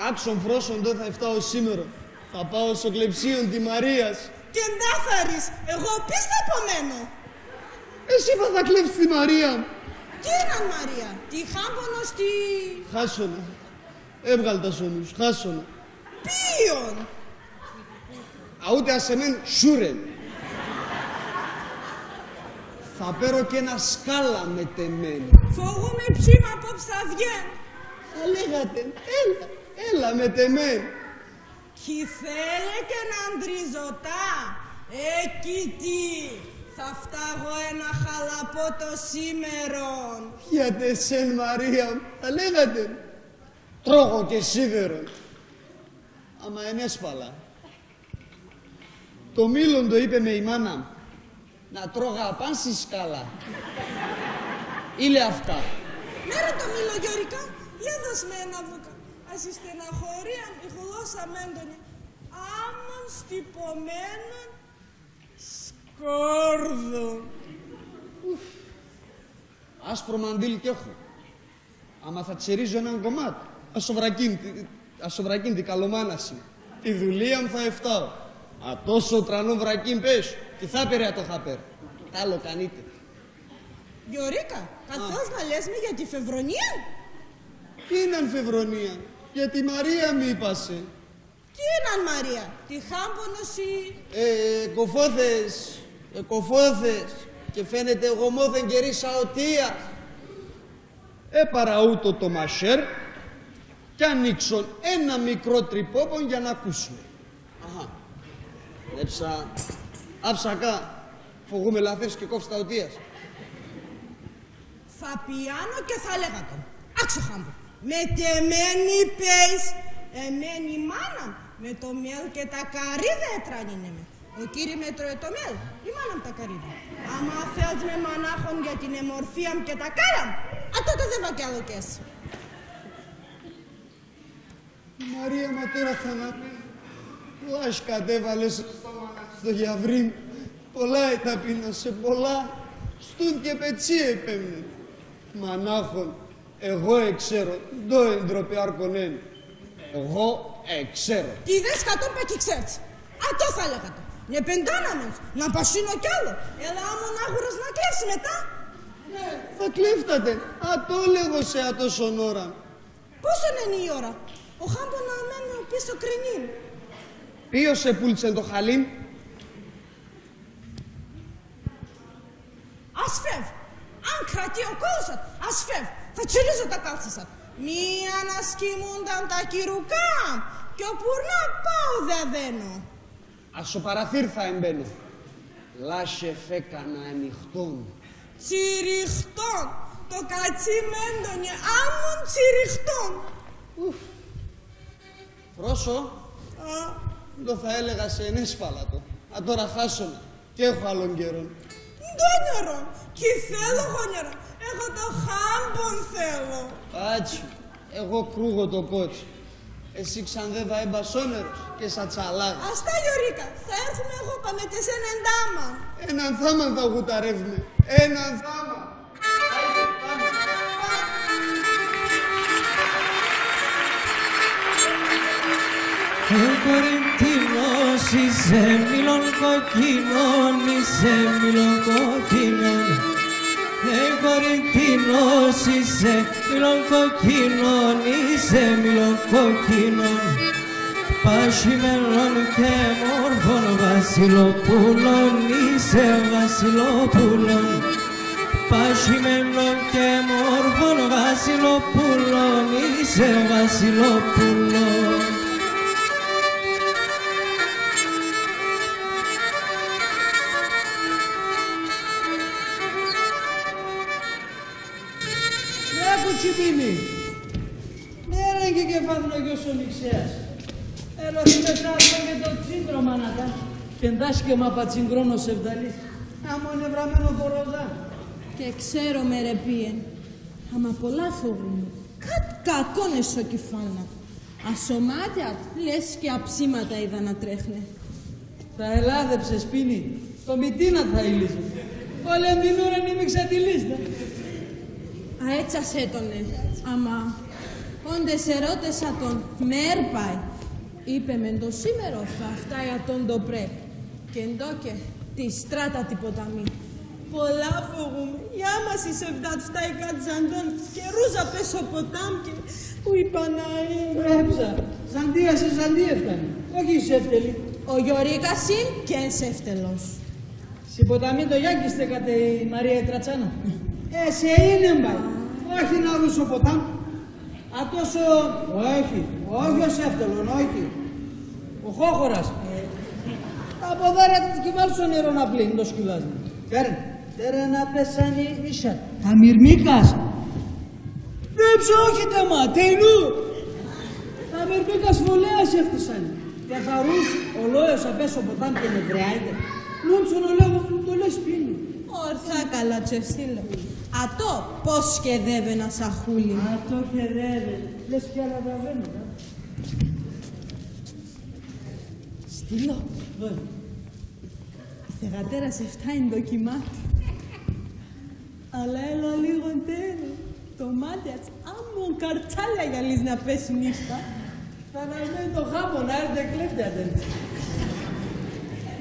Άξον φρόσον δεν θα εφτάω σήμερα. Θα πάω στο κλεψίον τη Μαρίας. Και ντάθαρης, εγώ πεις θα απομένω. Εσύ είπα θα κλέψει τη Μαρία. Τι είναι Μαρία, τη Χάμπονος τη... Χάσονα. Έβγαλ τα σώνους, χάσονα. Ποιον. Αούτε ασεμέν σούρεν. Θα πέρω και ένα σκάλα με τεμένη. Φοβούμαι ψήμα απόψε θα βγαίνει. Θα λέγατε, έλα με τεμένη. Κι θέλε και να αντριζωτά. Εκεί τι. Θα φτάγω ένα χαλαπό το σήμερον. Γιατί σεν Μαρία, θα λέγατε. Τρώγω και σίδερο. Άμα ενέσπαλα. Το μήλον το είπε με η μάνα μου. Να τρώγα απάν στη σκάλα. Ήλε αυτά. Μέρα το μήλο Γιώρικα, για δώσ' με ένα βούκα. Ας η στεναχωρία η γλώσσα μέντονε. Άμον στυπωμένον σκόρδο. Άσπρο μαντήλι κι έχω. Άμα θα τσερίζω έναν κομμάτι, ας σοβρακίν την καλομάναση. Τη δουλεία μου θα εφτάω. Α, τόσο τρανό βρακίν πες, τι θα πέρα το θα πέρα. Τ' άλλο κανείτε. Γιωρίκα, καθώς να λες με για τη φευρονία. Τι είναι φευρονία, για τη Μαρία μη είπασε. Τι είναι Μαρία, τη Χάμπονος ή... Κοφόθες, και φαίνεται εγώ μόθεν καιρή σαωτία. Έπαρα ούτω το μασέρ κι ανοίξον ένα μικρό τρυπόπον για να ακούσουμε. Αχα. Άψακα, φοβούμαι λαθές και κόψει τα οτίας. Θα πιάνω και θα λέγα τον. Άξο Χάμπο, με τεμένη πες Εμένη η μάνα με το μέλ και τα καρύδα έτρανινε με. Ο κύριε με τρώε το μέλ, η μάνα με τα καρύδα. Άμα θέλεις με μανάχον για την εμορφία μου και τα κάλα μου, τότε δεν βακιαλοκές. Μαρία, μα τώρα θα να πει. Λάς κατέβαλες στο γιαβρί μου. Πολλά εταπείνωσε, πολλά. Στούν και πετσί επέμνε. Μανάχον, εγώ εξέρω. Ντο εντροπή αρκονέν. Εγώ εξέρω. Τι δες κατόν πακι ξέρεις. Αυτό θα έλεγα το. Ναι πεντάναμενος, να πασίνω κι άλλο. Έλα άμον άγουρος να κλέψει μετά. Ναι, θα κλέφτατε. Το λέγω σε ατόσον ώρα. Πόσο είναι η ώρα. Ο χάμπο να μένει πίσω κρινήν. Ποιος σε πούλησε το χαλίν. Ας φεύ. Αν κρατεί ο κόλσat, ας φεύ. Θα τσιρίζω τα κάλτσασat. Μία να σκυμούνταν τα κυρουκά. Και όπου να πάω δαδένω. Ας στο παραθύρ θα εμπαίνω. Λάσε φέκανα ανοιχτών. Τσιριχτών. Το κατσί μέντονε άμμον τσιριχτών. Πρόσω. Το θα έλεγα σε ενέσφαλατο. Τώρα χάσομαι. Και έχω άλλον καιρόν. Ντόνιερο. Κι θέλω γόνιερο. Εγώ το χάμπον θέλω. Άτσι. Εγώ κρούγω το κότσι. Εσύ ξανδεύα έμπασόνερος και σαν τσαλάγα. Αστά Γιωρίκα. Θα έρθουμε εγώ πάμε και σε έναν τάμα. Έναν θάμα θα γουταρεύουμε. Έναν θάμα. Κορινθίνος είσαι μήλον κοκκίνων, είσαι μήλον κοκκίνων. Κορινθίνος είσαι μήλον κοκκίνων, είσαι μήλον κοκκίνων. Πασχημένων και μόρφων βασιλοπούλων, είσαι βασιλοπούλων. Πασχημένων και μόρφων βασιλοπούλων, είσαι βασιλοπούλων. Κουτσιμπίνη. Ναι ρε και κεφάθλο γιος ο Νιξέας. Ερωθήμες άσπα και το τσίντρο μανατά. Και εντάσσει και μαπατσιγκρόνο σε βδαλής. Αμονευραμένο κοροζά. Και ξέρω με ρε πίεν. Αμα πολλά φοβούμαι. Κάτι κακόν εσω κεφάλνα. Ασωμάτια λες και αψίματα είδα να τρέχνε. Τα ελάδεψε σπίνη. Το μητίνα θα ήλυσε. Όλη την ώρα νήμιξα τη λίστα. Αέτσασέ τονε, άμα όντες ερώτησα τον με έρπαει. Είπε μεν το σήμερο θα φτάει ατόν το πρέπ. Και εντόκε τη στράτα τη ποταμή. Πολλά φοβούμαι. Για μας η σεβδάτ φτάει κάτι ζαντών και ρούζα πέσω ποτάμ και που είπα να είναι. Ρέψα, ζαντία σε ζαντία έφτανε. Όχι η σεύτελη. Ο Γιωρίκας είναι και σεύτελος. Στην ποταμή το Γιάκη στέκατε η Μαρία η Τρατσάνα. Σε είναι μπαϊ. Όχι να ρούσω ποτάμ. Ατόσο... Όχι ο σεύτελον, όχι. Ο Χόχορας. Τα ποδάρια του και βάλω στο νερό να πλύνει το σκυλάζι. Τέρα να πέσανε ίσα. Τα μυρμίκας. Ρέψε όχι τεμά, τελού. Τα μυρμίκας βολέας έφτισαν. Και θα ρούς ο λόγιος απέσω ποτάμ και νευριάεται. Λούντσον ο λόγος μου το λες πίνει. Ορθά καλά τσεφστήλω. Ατό πώς σκεδεύε να σαχούλει. Ατό κεδεύε. Λες κι άλλα βαβαίνω. Στήλω. Η θεγατέρα σε φτάνει το κοιμάτι. Αλλά έλα λίγο εντέρω. Το μάτι ας άμμον καρτσάλια για λύς να πέσει νύχτα. Θα ναημένη το χάμο να έρθει εκλέφτια τέλος.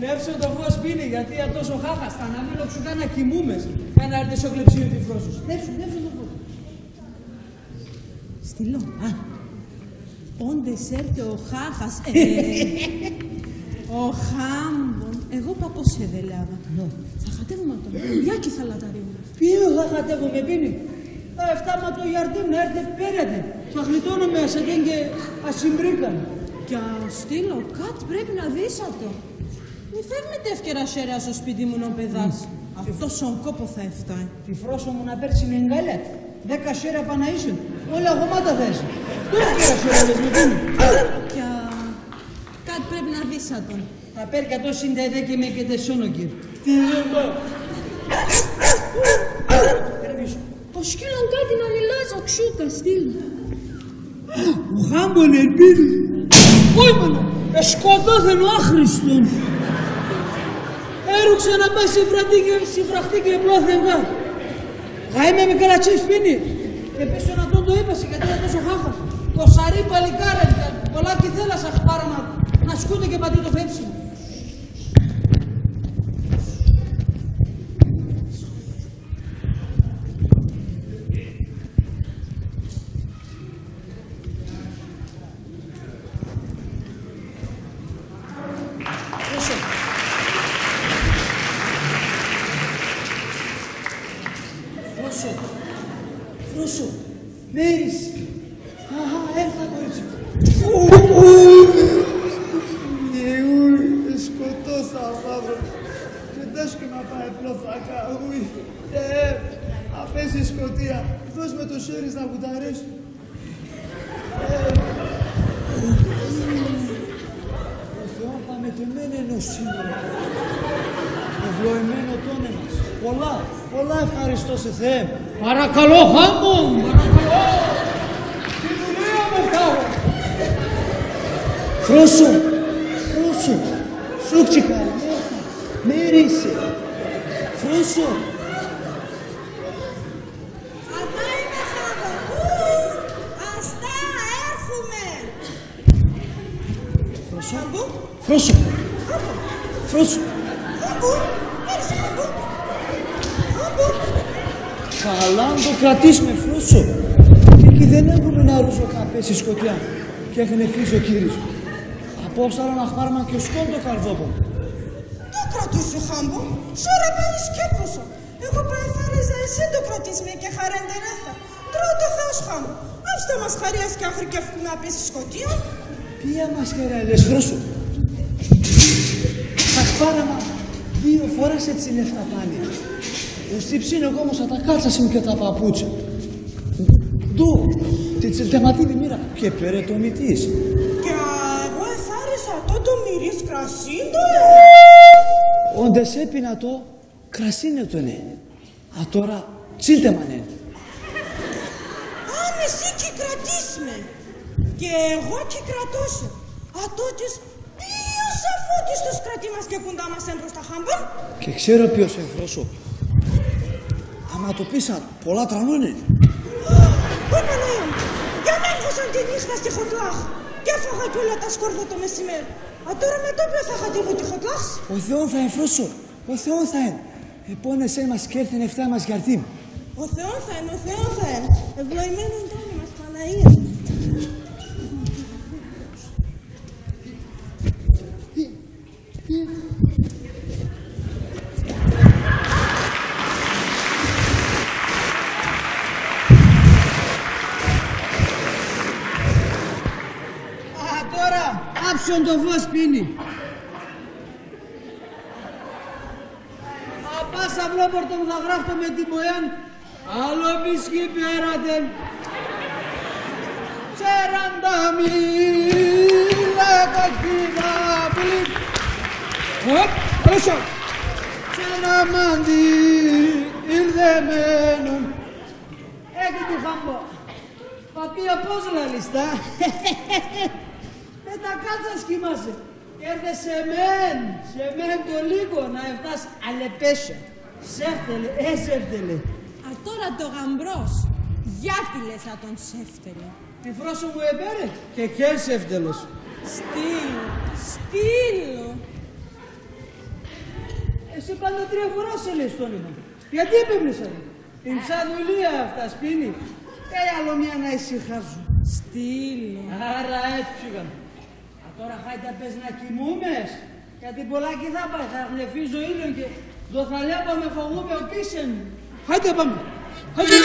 Νεύσω το φως πίνει γιατί τόσο χάχας θα να μην οψουκά να κοιμούμες. Θα να έρθει στο κλεψίο τη φρόσους. Νεύσω το φως. Στυλό, όντες έρθε ο χάχας, ο χάμπον. Εγώ παπώς σε δελάβα. Θα χατεύουμε τον Γιάκη θα λαταρίνουμε. Ποιο θα χατεύουμε πίνει. Τα εφτάμα το γιαρτί να έρθει πέρατε. Θα γλιτώνουμε ασεντήν και ασυμπρίκαν. Κι Στυλό, κάτι πρέπει να δίσατο. Μη φεύγετε ευκαιρά σέρια στο σπίτι μου να παιδάς. Αυτός ο κόπο θα έφταει. Τη φρόσο μου να πέρσει με εγκαλιά. 10 σέρια Παναΐσιον. Όλα γομάτα θα είσαι. Τώρα πήρα σέρια λες με τίνει. Πια... Κάτι πρέπει να δεις σαν τον. Θα παίρνει 190 και με και τεσόνο, κύριε. Τι λέω. Ο σκύλον κάτι να λιλάζει ο Ξούκα, στείλ. Ο Χάμπον ελπίδη. Όχι μάνα, σκοτώθεν ο άχρηστον. Έρουξε να πάει συμφραχτή και πλώθενγα. Γαΐμε με καλατσί σπίνι. Και πίσω να τον το είπασε γιατί ήταν τόσο χάχα. Το σαρί παλικάρα, πολλά κι θέλασα χπάρα να σκούτε και πατή το φέψιμο. Φρόσο, Μέρης. Αχα, έρθα κορίτσι. Σκοτώσα μαύρο. Και τέσκω να πάει πλωθάκα. Απέσει σκοτία. Δώσ' με το σέρις να βουταρέσου. Ο Θεό πάμε το μένενο σήμερα. Ευλοημένο το όνομα μας. Πολλά ευχαριστώ σε Θεέ. Παρακαλώ, Χάμπον, παρακαλώ. Τη δουλεία με φτάω. Φρόσο, σούκτσικα, μέρισε. Φρόσο. Αυτά είναι Χάμπον. Αστά, έρχομαι. Φρόσο. Έρχεσαι Χάμπον. Καλά να το κρατήσουμε, Φρόσο. Και εκεί δεν έχουμε να ρούζω καπέσει σκοτειά. Και έχουνε φύγει ο κύριος. Απόσταλα να χάρμα και σκόν το καρδόπο. Το κρατούσε Χάμπον. Σώρα πάλι σκέπτωσα. Εγώ παραθάριζα εσύ το κρατήσουμε και χαρέντερέθα. Τρώω το Θεός Χάμπον. Αυτό μας χαρίας και αχρικεύκουμε να πέσει σκοτειά. Ποια μας χαρέλες, Φρόσο. Τα χπάραμα 2 φορές έτσι λεφτά πάλι. Στύψινε εγώ όμως τα κάλτσασαι μου και τα παπούτσια. Ντου, τη τσιλτεματίνη μοίρα και πέρε το μυτής. Και εγώ εθάρισα το μυρίς κρασίντο. Όντες έπινα το κρασίνε το ναι. Α τώρα τσίλτεμαν είναι. Αν εσύ και κρατήσμε. Και εγώ και κρατώσω. Α τότες ποιος αφότης τους κρατή μας και κουντά μας έμπρος τα Χάμπον. Και ξέρω ποιος Φρόσο. Άμα το πείσα, πολλά τρανούνε. Ω Παναγία μου, για να έβγωσαν τη νύχτα στη χωτλάχ. Και έφαγα κι όλα τα σκόρδα το μεσημέρι. Α τώρα με το οποίο θα χατεύω τη χωτλάχ. Ο Θεόν θα είναι, Φρόσο. Ο Θεόν θα είναι. Επώνεσέ μας και έρθει νεφτά μας γιαρτή. Ο Θεόν θα είναι, ο Θεόν θα είναι. Ευλογημένο είναι το όνομα μας, Παναγία. Άψον το φως πίνει. Απάσα βλόπορτον θα γράφτω με την Μποյան. Άλλο μπισκί πέρατεν. 40 μίλα κοκκίνα πουλί. Όσο. Και ένα μάντι ήρδεμένον. Έχει τη Χάμπο. Παπία πώς λαλιστά. Με τα κάτσα σκήμασε. Έρθε σε μεν το λίγο να εφτάς αλεπέσια. Σέφτελε, σέφτελε. Α τώρα το γαμπρός. Γιατί λες να τον σέφτελε. Τη Φρόσο μου επέρε και σέφτελος. Στείλω. Εσύ πάντα 3 φορά σε λες το όνομα. Γιατί έπαιμπλησα. Την ψαδουλία αυτά σπίνει. Άλλο μια να ησυχάζω. Στείλω. Άρα έτσι πήγαν. Τώρα χάιτα πες να κοιμούμες. Γιατί πολλά κι θα πάει. Θα γνεφίζω ήλιο και το θα λέπω με φοβούμε ο πίσεν. Χάιτα πάμε. Χάιτα.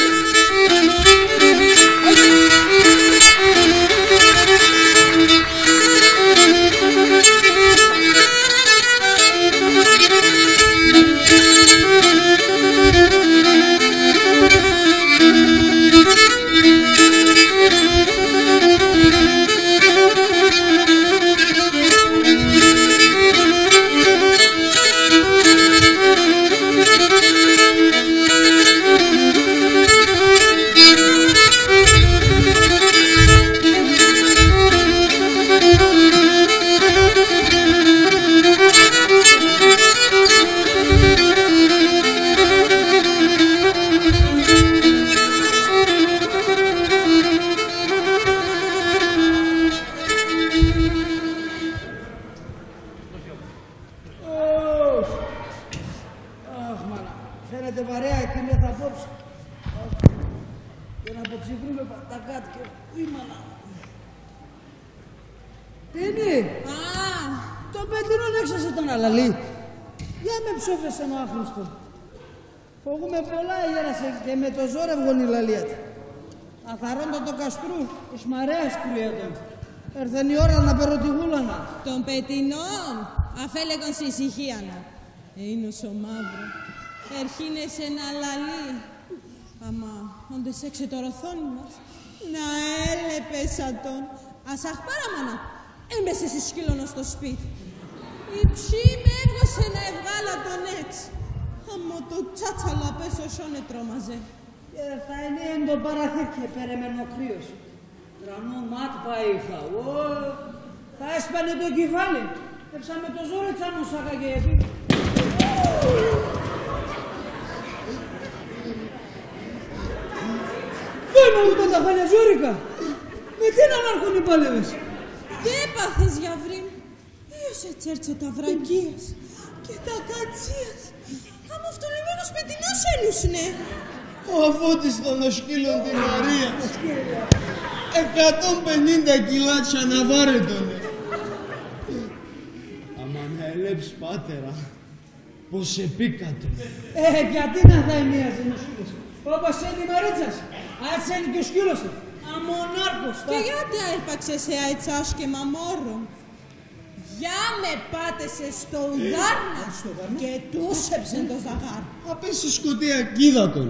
κάνετε βαρέα εκεί μέσα απόψε. Και να αποψυχρούμε τα κάτω και ήμανα. Τι είναι? Το πετρινόν έξασε τον αλαλή. Για με ψόφεσαι ο άχρηστο. Φοβούμε πολλά γέρασε και με το ζόρευγον η λαλία του. Αθαρώντα το καστρού, εις μαρέας κρύατον. Έρθεν η ώρα να περωτηγούλανα. Τον πετινόν, αφέλεγον σε ησυχία να. Είναι ο μαύρο. Ερχίνεσαι να λαλεί. Αμα, όντες έξε το ροθόνι μας. Να έλεπεσα τον. Ασάχ παραμάνα. Έμπεσε σε σκύλωνο στο σπίτι. Η ψή με έβγωσε να ευγάλα τον εξ. Αμα το τσάτσαλα πέσω σώνε τρόμαζε. Και θα είναι εν το παραθήκε περαμένο κρύος. Τρανό ματ πάει θα. Θα έσπανε το κεφάλι. Έψαμε το ζόρι τσάνο σάκα και επί. Πέμα μου τα φάλια ζόρικα. Με τι να ανάρχουν οι πάλευες. Τι έπαθες γιαυρή. Ίωσε τσέρτσε τα βραγγείας και τα κατσίας. Άμα αυτολυμμένος πετεινός έλουσνε. Ο Αφώτης των οσκύλων τη Μαρία. 150 κιλάτσια να βάρετονε. Άμα να ελέψει πάτερα, πως επίκατο. Γιατί να θα εμίαζε ο σκύλος. Όπως είναι η Μαρίτσας, έτσι είναι και ο σκύλος. Αμονάρκος. Και γιατί άρπαξε σε αετσάς και μαμόρο. Για με πάτεσε στο ουδάρνα και τούσεψε το ζαγάρ. Απέσει σκοτία κίδατον.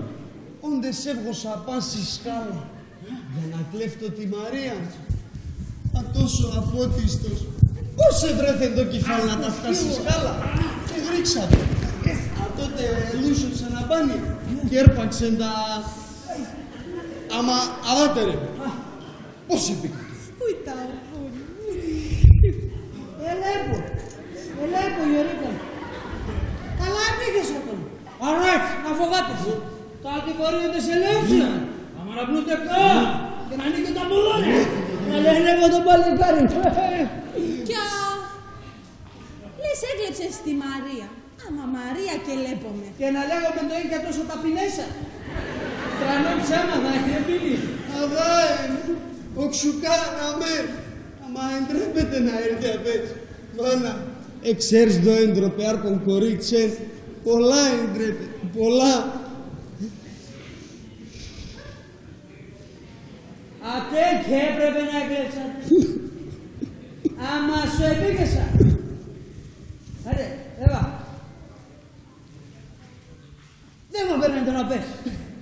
Όντες έβγωσα πάση σκάλα. Για να κλέφτω τη Μαρία. Α τόσο αφώτιστος. Πώς έβρεθεν το κεφάλι να τα φτάσει σκάλα. Και γρίξατε. Α τότε λούσεψε να πάνει. Και έρπαξεν τα... Άμα αβάτερε. Πώς επίκατο. Πού ήταν ο πούλη. Ελέγχω, Γιωρίκα. Καλά πήγες αυτόν. Αράτ, να φοβάτες. Κάτι φορείοντες ελέγξαν. Άμα να πλούτε κτά. Και να ανοίγει τα μπουλόνια. Να λένε τον παλικάρι. Κι λες έκλεψες τη Μαρία. Άμα Μαρία και λέπομαι. Και να λέγομαι το ίδια τόσο ταπεινέσα. Τρανό ψέμα θα έχει επίλη. Αδάεν, ο ξουκά να με. Αμα εντρέπεται να έρθει απέτ. Μάνα, εξέρεις το εντροπεάρκον κορίτσεν. Πολλά εντρέπεται, πολλά. Ατέ και έπρεπε να έκλεψα. Άμα σου επίκαισα. Άντε, Εύα. Δεν μου παίρνετε να πες.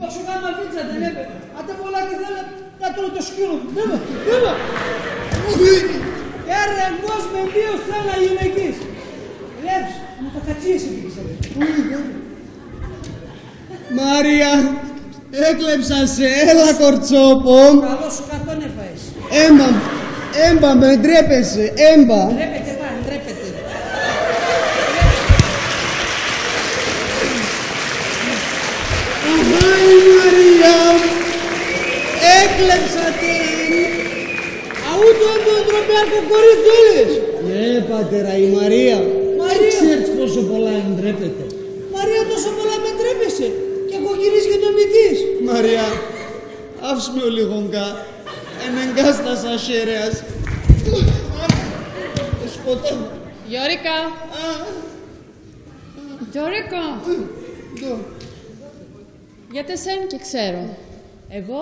Όσο κάμα φίτσα δεν έπαιρνε. Άντε πολλά και θέλω να τρώω το σκύλο. Εύα, Εύα. Έρε εγώ με δύο στέλνα γυναικής. Λέψ, μου τα κατσίες επίκησατε. Μάρια, έκλεψα σε, έλα κορτσόπο. Καλό σου καρτόν έφαες. Έμπα με ντρέπεσαι, έμπα. Ντρέπεται πάλι, ντρέπεται. Αχα η Μαρία, έκλεψα την. Αούτο τον τροπιάρκο κορίτσι όλες. Ναι πατέρα, η Μαρία. Μαρία. Ξέρεις πόσο πολλά εντρέπεται. Μαρία τόσο πολλά με ντρέπεσαι. Και εγώ γυρίζει και το μητής. Μαρία, άφησε με ο λιγονκά. Ενεγκάστας αχέρεας. Σκοτώ. Γιώρικα. Γιώρικα. Γιατί εσέν και ξέρω. Εγώ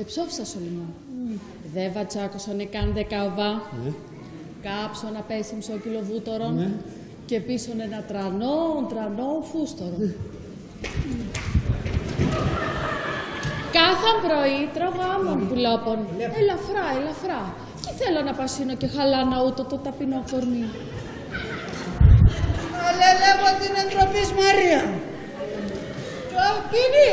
εψόφισα στο λιμό. Δε βατσάκωσον καν δεκαοβά. Κάψω να πέσει μισό κιλοβούτορο. Και πίσω ένα τρανό φούστορο. Κάθε πρωί τρώγα άμμον πουλόπων. Ελαφρά. Και θέλω να πασίνω και χαλάνα ούτω το ταπεινό κορμί. Αλλά λέγω την εντροπής Μαρία. Κίνη.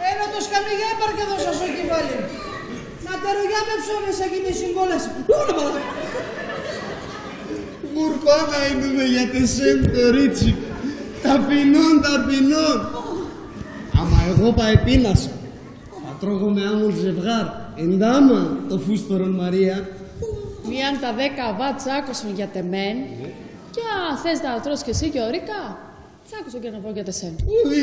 Ένα το σκαμιγιά έπαρκε εδώ σας ο κεφάλι. Να τερογιά με ψώμες εκείνη η συγκόλαση. Μουρπάνα είδουμε για τεσέν το ρίτσι. Ταπεινών. Άμα εγώ παεπίνασα. Θα τρώγω με άμμον ζευγάρ. Εντάμα το φούστορον Μαρία. Μίαν τα 10 βάτς άκουσαν για τεμέν. Και αν θες να τρως και εσύ Γιώρικα, Τσάκωσο και να βγω για τεσσένα. Ουι,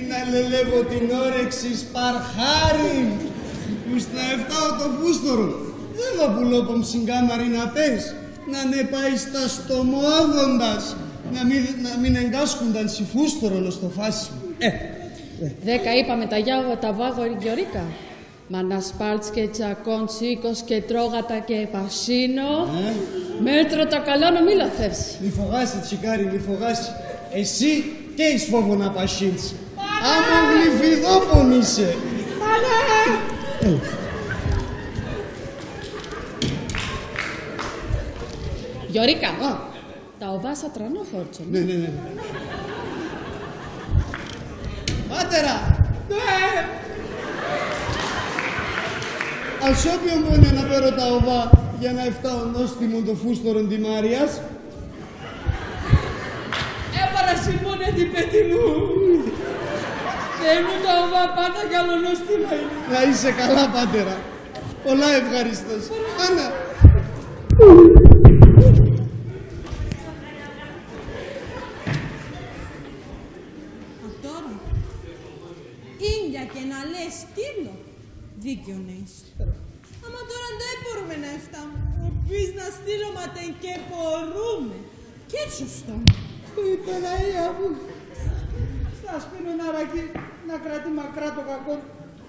να λελεύω την όρεξη σπαρχάρι. Που στα 7 το φούστορο. Δεν θα πουλόπομ συγκάμαρι να πες. Να ναι πάει στα στομόδοντας. Να μην εγκάσκουνταν σι φούστορο στο φάσιμο. 10 είπαμε τα γιάγω τα βάγω Γιωρίκα. Μα να σπάλτς και τσακών τσίκος και τρώγατα και πασίνο. Μέτρο τα καλό να μη λαθεύσει. Μη φογάσει τσικάρι, μη φογάσει. Εσύ και εις φόβο να πασίνεις. Άμα γλυφιδόπον είσαι. Γιωρίκα, τα οβάσα τρανό χόρτσο. Ναι. Μάτερα! Ναι! Ας όποιον μπορεί να πέρω τα οβά για να εφτάω νόστιμον το φούστορον τη Μάριας. Παρασυμώνε την πέτη μου. Δεν μου τα οβά πάντα καλονόστιμα είναι. Να είσαι καλά, Πάτερα. Πολλά ευχαριστώς. Άννα. Τώρα, ίνια και να λες στήλο, δίκιο να είσαι. Άμα τώρα δεν μπορούμε να εφτάμε. Πεις να στείλω ματεν και μπορούμε. Και σωστό. Η Παναία μου. Θα σπίνω ένα ρακί να κρατεί μακρά το κακό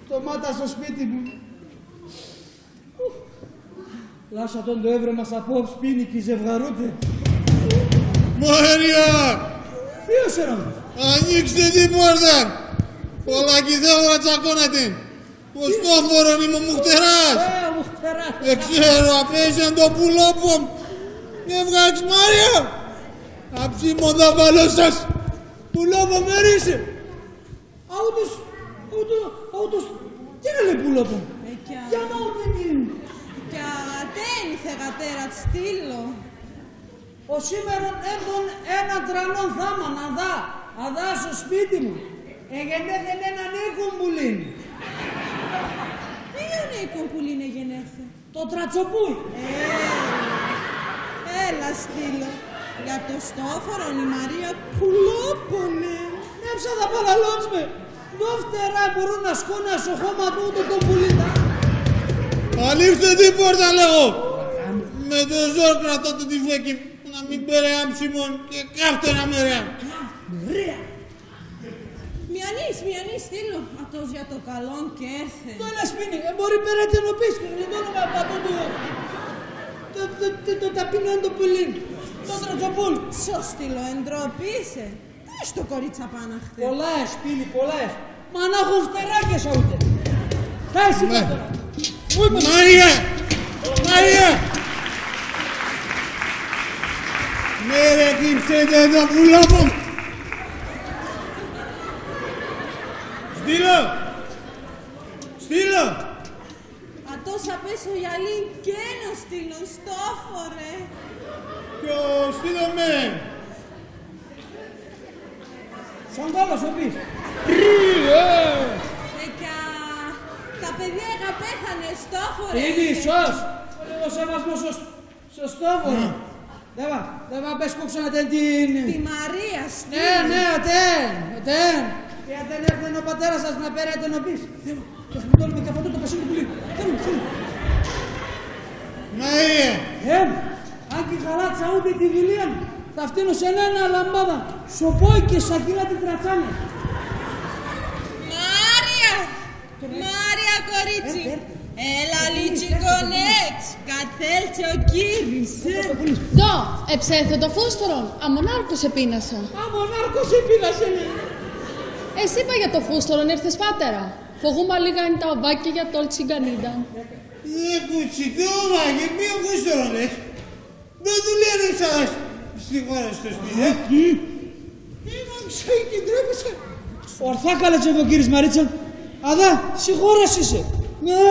το μάτα στο σπίτι μου. Λάσα τον το έβρεμα μας απόψ πίνει και ζευγαρούτε. Μαρία! Ποιος είναι? Ανοίξτε την πόρτα! Πολλάκι θέλω να τσακώνετε! Πως το φορώνει μου μουχτεράς! Μουχτεράς! Δεν ξέρω, απέσαν το πουλόπομ! Και βγάξ' Μάρια! Αψίμον τα βάλω σας! Πουλόπομ ερίσε! Αούτος, τι είναι λέει πουλόπομ? Για να δεν είναι! Κι δεν ήρθε γατέρα στήλο. Ο σήμερον έχουν ένα τρανό θάμα να αδά στο σπίτι μου. Εγενέθεν έναν οίκον πουλήν. Ποιον οίκον πουλήν εγενέθε? Το τρατσοπούλ. Έλα στήλο. Για το στόφορο η Μαρία πουλόπονε. Έψα θα παραλότσμε. Δόφτερα μπορούν να σκούνε στο χώμα του ούτε τον πουλίτα. Ανοίξτε την πόρτα λέγω! Με το ζόρ κρατώ το τυφέκι να μην πέρε ψημών και κάφτε να μερέα. Μερέα. Μιανής στήλο. Αυτός για το καλόν και έρθε. Το ένα σπίνι, μπορεί πέρατε να πεις και γλιτώνουμε από αυτό το ταπεινό το πουλί. Το τρατσοπούλ. Σωστήλο, εντροπήσε. Τι στο κορίτσα πάνω χτες. Πολλά σπίνι, πολλά. Μα να έχω φτεράκες ούτε. Θα εσύ τώρα. Μαρία! Μαρία! Ναι ρε κλείψετε το πουλόπο! Στείλω! Ατός απέσω γυαλί και ένα στήλο στόφορε. Ποιο στείλω με! Σαν κόλος ο πεις. Τα παιδιά πέθανε στόφορε. Είναι σως. Ο λίγος σεβασμός στο στόφορο. Δεν va πες κόψω να την... Τη Μαρία στήλο. Ναι, οτέν. Και δεν έρθει ο πατέρας σας να πέρατε να πεις. Και θα μου τόλουμε και από το πασίνο πουλί. Θέλουμε. Μαρία! Αν και χαράτσα ούτε τη δουλειά μου, θα φτύνω σε ένα λαμπάδα. Σοπόι και σακυρά την τρατσάνε. Μάρια κορίτσι. Έλα λιτσικονέξ. Κατέλτσε ο κύρις. Δω, εψέθε το φούστορον. Αμονάρκος επίνασα. Αμονάρκος επίνασε. Εσύ είπα για το φούστορον, ήρθες Πάτερα. Φογούμα λίγα είναι τα οβάκια για το τσιγκανίδα. Κουτσι, τι οβάκια, ποιο φούστορο λες. Δεν του λένε σας στη χώρα στο σπίτι, Είμαι ξέχει και ντρέπεσαι. Ορθά κάλεσε ο κύριος Μαρίτσα. Αδά, συγχώρας είσαι. Ναι,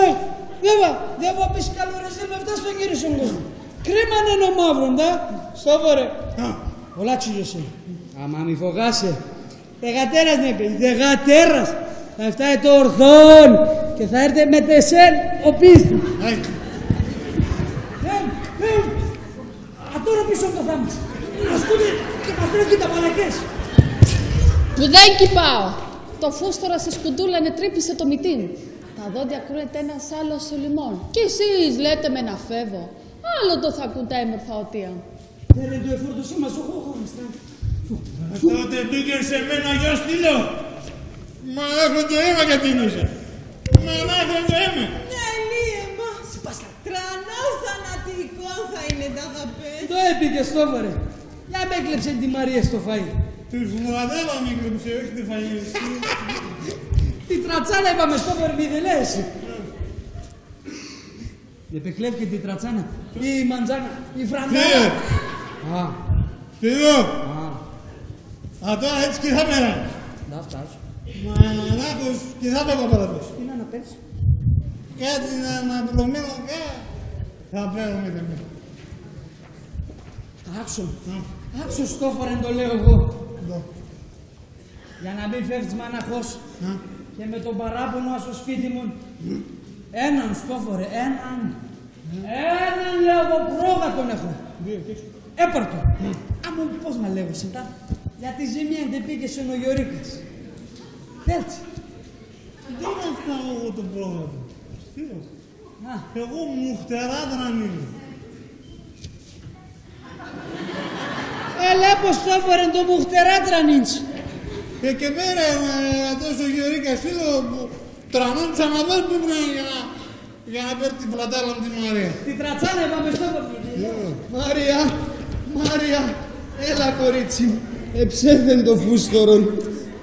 δεν θα πεις καλό ρεζίλ με αυτά στον κύριο στον κόσμο. Κρίμα είναι ο μαύρον, δα. Στόφορε. Πολλά τσίγεσαι. Άμα μη φογάσαι. Δεγατέρας ναι παιδί, δεγατέρας. Θα φτάει το ορθόν και θα έρθει με τεσέν ο πίστη. Τώρα πίσω από το θάμας. Ασκούνται και μας τρέχει τα μαλακές. Που δεν κυπάω. Το φούστορα σε σκουντούλανε τρύπησε το μυτίν. Τα δόντια κρούεται ένας άλλος ο λιμόν. Κι εσείς λέτε με να φεύγω. Άλλο το θα ακούν τα έμορφα οτία. Δεν το εφόρτωσή μας, όχι. Τότε πήγε σε μένα γιο στυλό. Μα έχω το αίμα για την ίσα. Μα έχω το αίμα. Ναι, λύε μας. Τρανό θανατικό θα είναι τα αγαπές. Το έπηκε στο φορε. Για με έκλεψε τη Μαρία στο φαΐ. Τους βουαδέλα με έκλεψε, όχι τη φαγή. Τη τρατσάνα είπαμε στο φορε, μη δεν λες. Επεκλέφηκε τη τρατσάνα, η μαντζάνα, η φραντάνα. Στυλό. Α, τώρα έτσι και θα μέρα. Να φτάσω. Μα ανάκους και θα το κοπέλατος. Τι να παίρνεις. Κάτι να πλωμένο θα παίρνω με το μέρα. Άξο στόφορεν το λέω εγώ. Για να μην φεύγεις μαναχός και με τον παράπονο στο σπίτι μου. Έναν στόφορε, έναν λέω εγώ πρόβα τον έχω. Έπαρτο. Άμα πώς να λέγω σεντά. Γιατί ζημία δεν πήγες ο Γιωρίκας. Έτσι. Δεν έφταω εγώ το πρόγραμμα. Εγώ μουχτεράδραν είμαι. Έλα πως το έφεραν το μουχτεράδραν ίντσι. Και μέρα τόσο Γιωρίκα φίλο που τρανών τσαναδόν που έπρεπε για να παίρνει τη φλατάλα με τη Μαρία. Τη τρατσάνα είπαμε στο Μάρια, έλα κορίτσι μου. Εψέθεν το φούστορον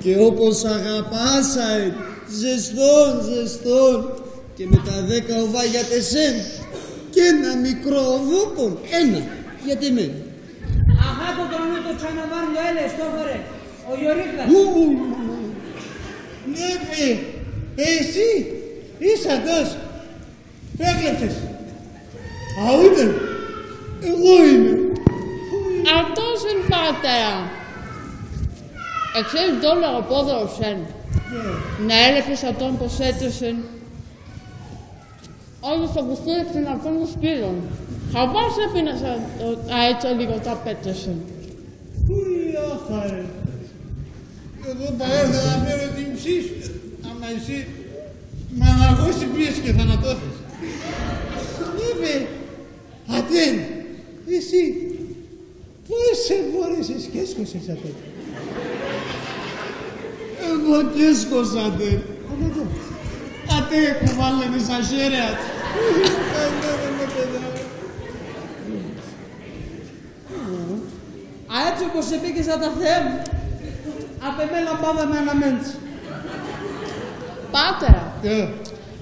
και όπως αγαπάσαι, ζεστόν και με τα 10 οβά για τεσέν και ένα μικρό οβόπον, ένα για τεμένη. Αχά το τρανό το τσαναβάρνιο έλε στόφορε, ο Γιωρίκας. Ναι πει, εσύ είσαι αυτός, έκλεψες. Αούτεν, εγώ είμαι. Αυτός είναι πατέρα. Εξαίρει τον λογοπόδωρο σεν. Να έλεπες αυτόν πως έτρεσεν. Όλοι στο κουστήρεψεν αυτόν των σπήλων. Χαβάς έπινασα έτσι λίγο τα πέτρεσεν. Αχα ρε. Εγώ παρέλθα να παίρνω την ψή σου. Άμα εσύ με αναγώσει πίεση και θανατώθες. Είπε, Ατέν, εσύ πόσες φορές και έσκωσες Ατέν. Εγώ και έσκωσα Ατέν. Ατέν κουβάλαινε σαν χέρια. Α, έτσι όπως σε πήγες να τα θεέ μου, απ' εμένα πάμε με αναμέντσι. Πάτερα,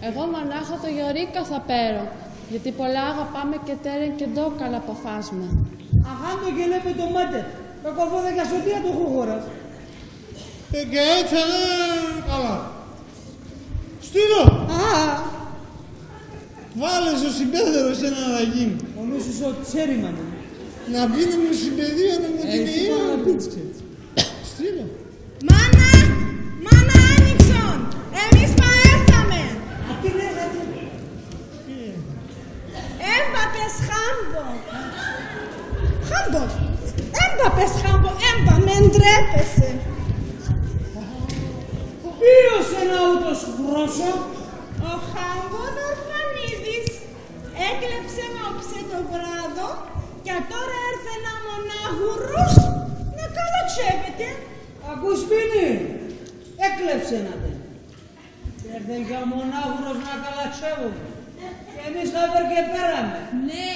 εγώ μανάχα το Γιωρίκα θα πέρω, γιατί πολλά αγαπάμε και τέρεν και ντόκαλα παφάσμα. Αχάντο και λέμε το μάτε, το κοφόδε για σωτία του χωγόρας. Και έτσι καλά. Στείλω. Βάλε στο συμπέδερο σε ένα ραγί. Ο νους σου ο τσέριμανε. Να πίνει μου συμπεδία να μου την Είπα να πίνεις ξέρεις. Στείλω. Μάνα άνοιξον! Εμείς παέρθαμε! Τι λέγατε. Έμπαπες χάμπο! Έμπαπες χάμπο! Έμπα, με ντρέπεσαι! Ποιος ένα ούτως χρώσο. Ο Χάμπον Ορφανίδης έκλεψε όψε το βράδο και τώρα έρθε ένα μονάγουρος να καλοτσεύεται. Ακούς πίνει. Έκλεψε να τε. Έρθε για μονάγουρος να καλατσεύουμε. Και εμείς χαπέρ και πέραμε. Ναι.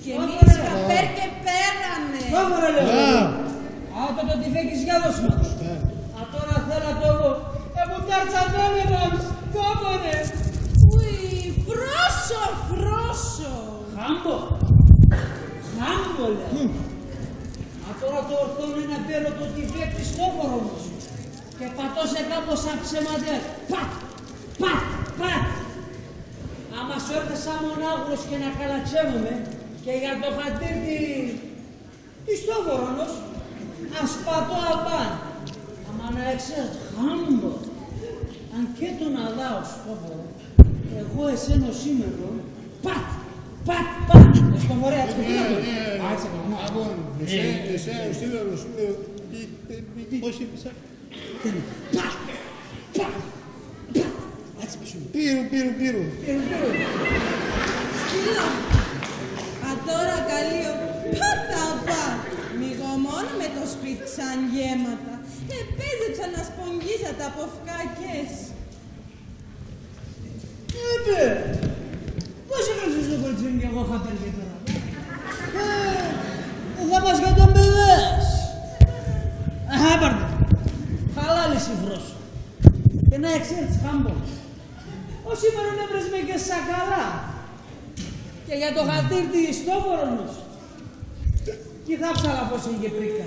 Και εμείς χαπέρ και πέραμε. Κόβορα λέω. Αυτό το τυφέκεις για δώσ' μας. Α τώρα θέλω το εγώ. Μου ταρτσαντώνε μας. Κόβορε. Ουι, φρόσο. Χάμπο λέω. Α τώρα το ορθώνε να παίρνω το τυφέκι στο χώρο μου. Και πατώ σε κάπως σαν ψεματιές. Πατ. Άμα σου έρθε σαν μονάγουρος και να καλατσεύουμε και για το χατήρι της στόχορονος, ας πατώ απάν. Άμα να εξές Χάμπο, αν και τον αδάω στόχορο, εγώ εσένω σήμερα, πατ. Στο φορέα του. Εσένα, στείλω, Πώς είπες? Έτσι πίσω. Πύρου. Σκύλο. Τώρα καλείο. Παταπά. Μηγω μόνο με το σπίτι σαν γέματα. Επέζεψα να σπογγίζατε από φκάκες. Πώς έγραψες το κολτσίνι και εγώ είχα πέρει τώρα. Θα πας για τον παιδές. Πάρτε. Χαλάλη συφρός. Και να εξέλθεις χάμπο. Ως σήμερα με βρεσμε και σακαλά. Και για το χατήρτι ιστόφορο μας. Κι θα ψαλαφώς είναι και πρίκα.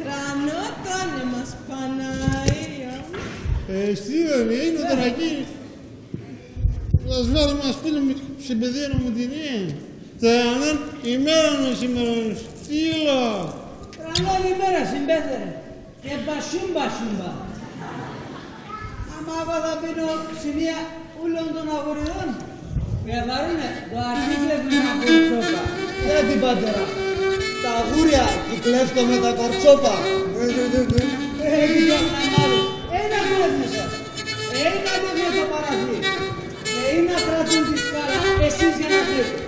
Τρανό τάνε μας Παναία. Στείλανε, είναι τώρα εκεί. Θα σβάρω μας φίλο στην παιδέρα μου την Τρανόν ημέρα να σήμερα στείλω. Τρανόν ημέρα συμπέθερε. Και μπασούμπα. Άμα εγώ θα πίνω σε μία ούλων των αγοριδών. Καθαρούνε το αρχίκλευμα με τα κορτσόπα. την πατέρα. Τα αγούρια κυκλεύτω με τα κορτσόπα. Ένα κλέβουμε σας. Ένα κλέβουμε το παραθύρι. Ένα κρατούν τη σκάλα εσείς για να κλέβετε.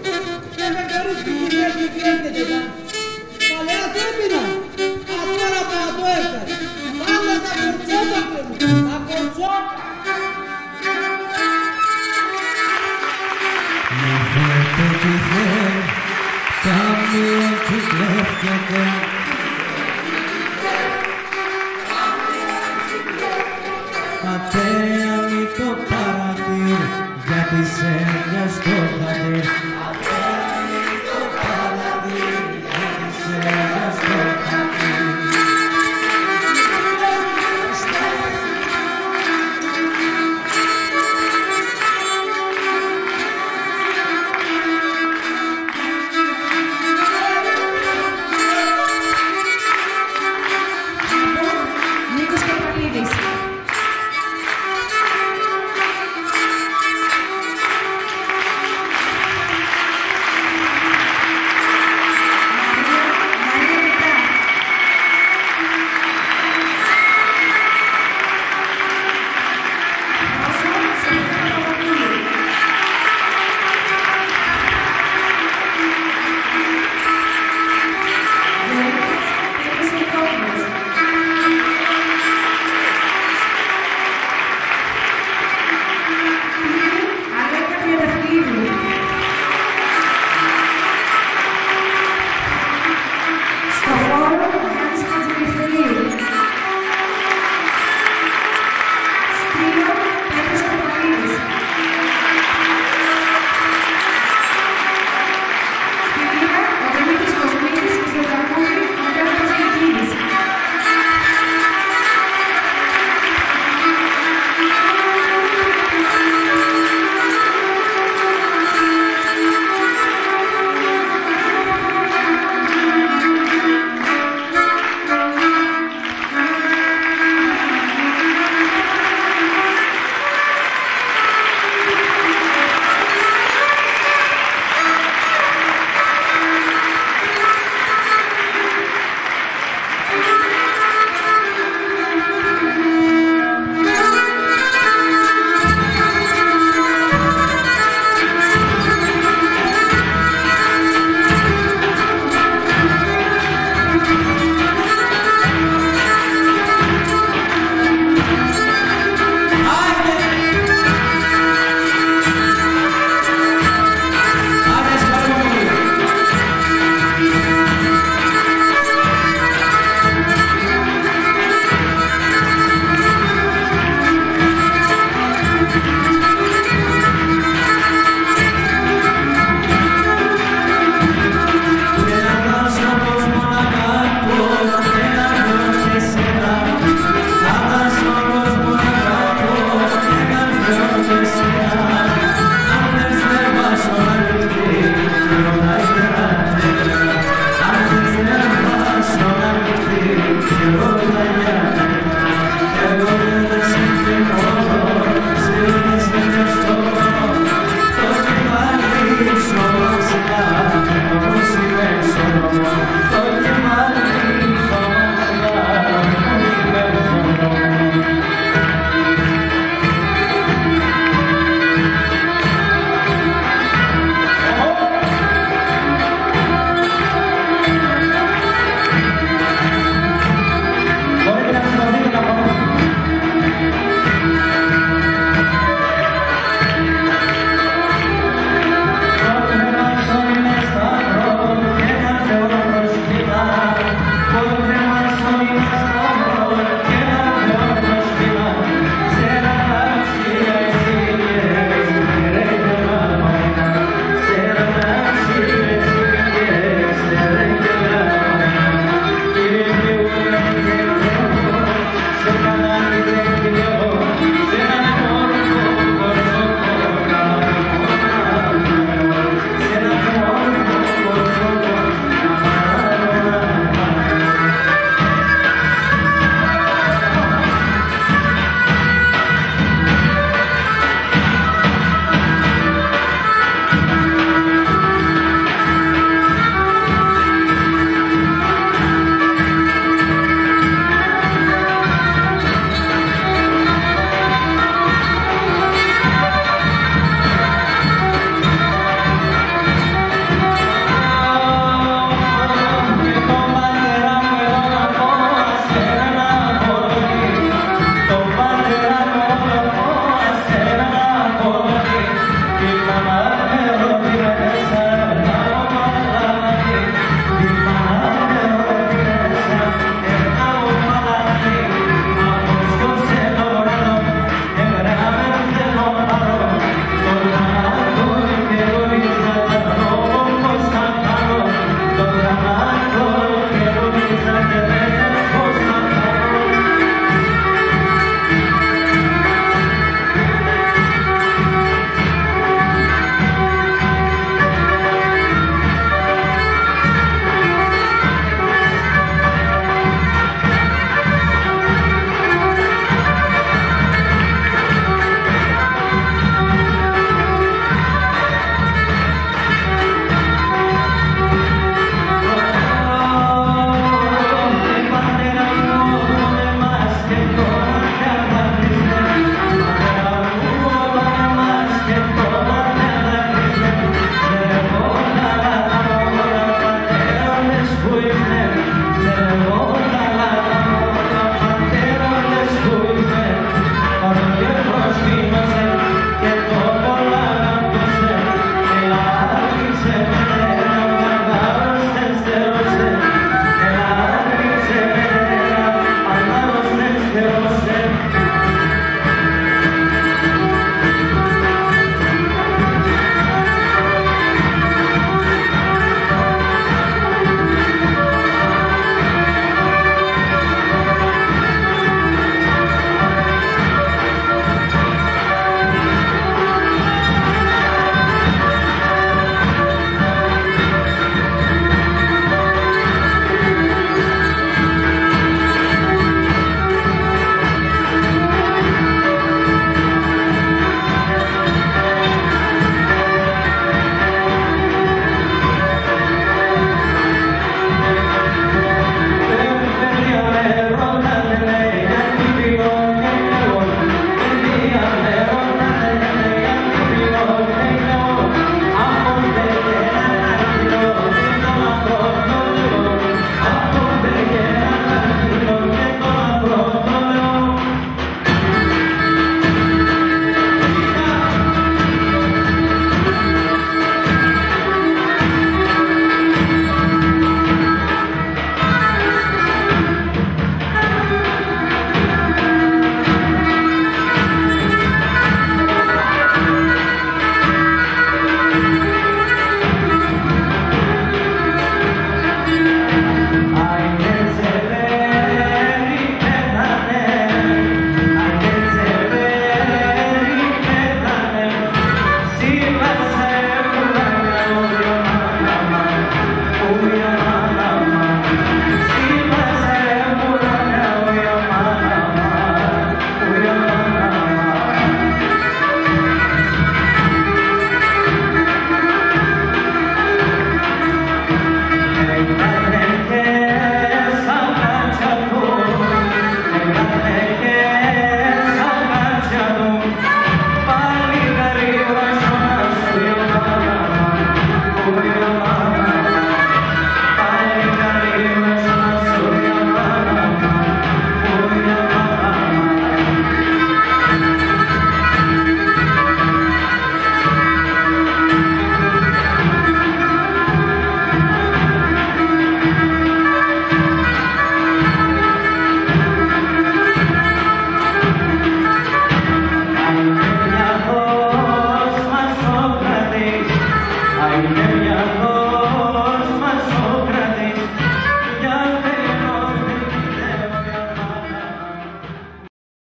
Και με κορίτσι που κλέβετε τα. Παλαιά το έπινα. Τώρα το έφτασε. Πάντα τα κορτσόπα κλέβουμε. Τα κορτσόπα. Καμία κυκλεύκεται. Ατέ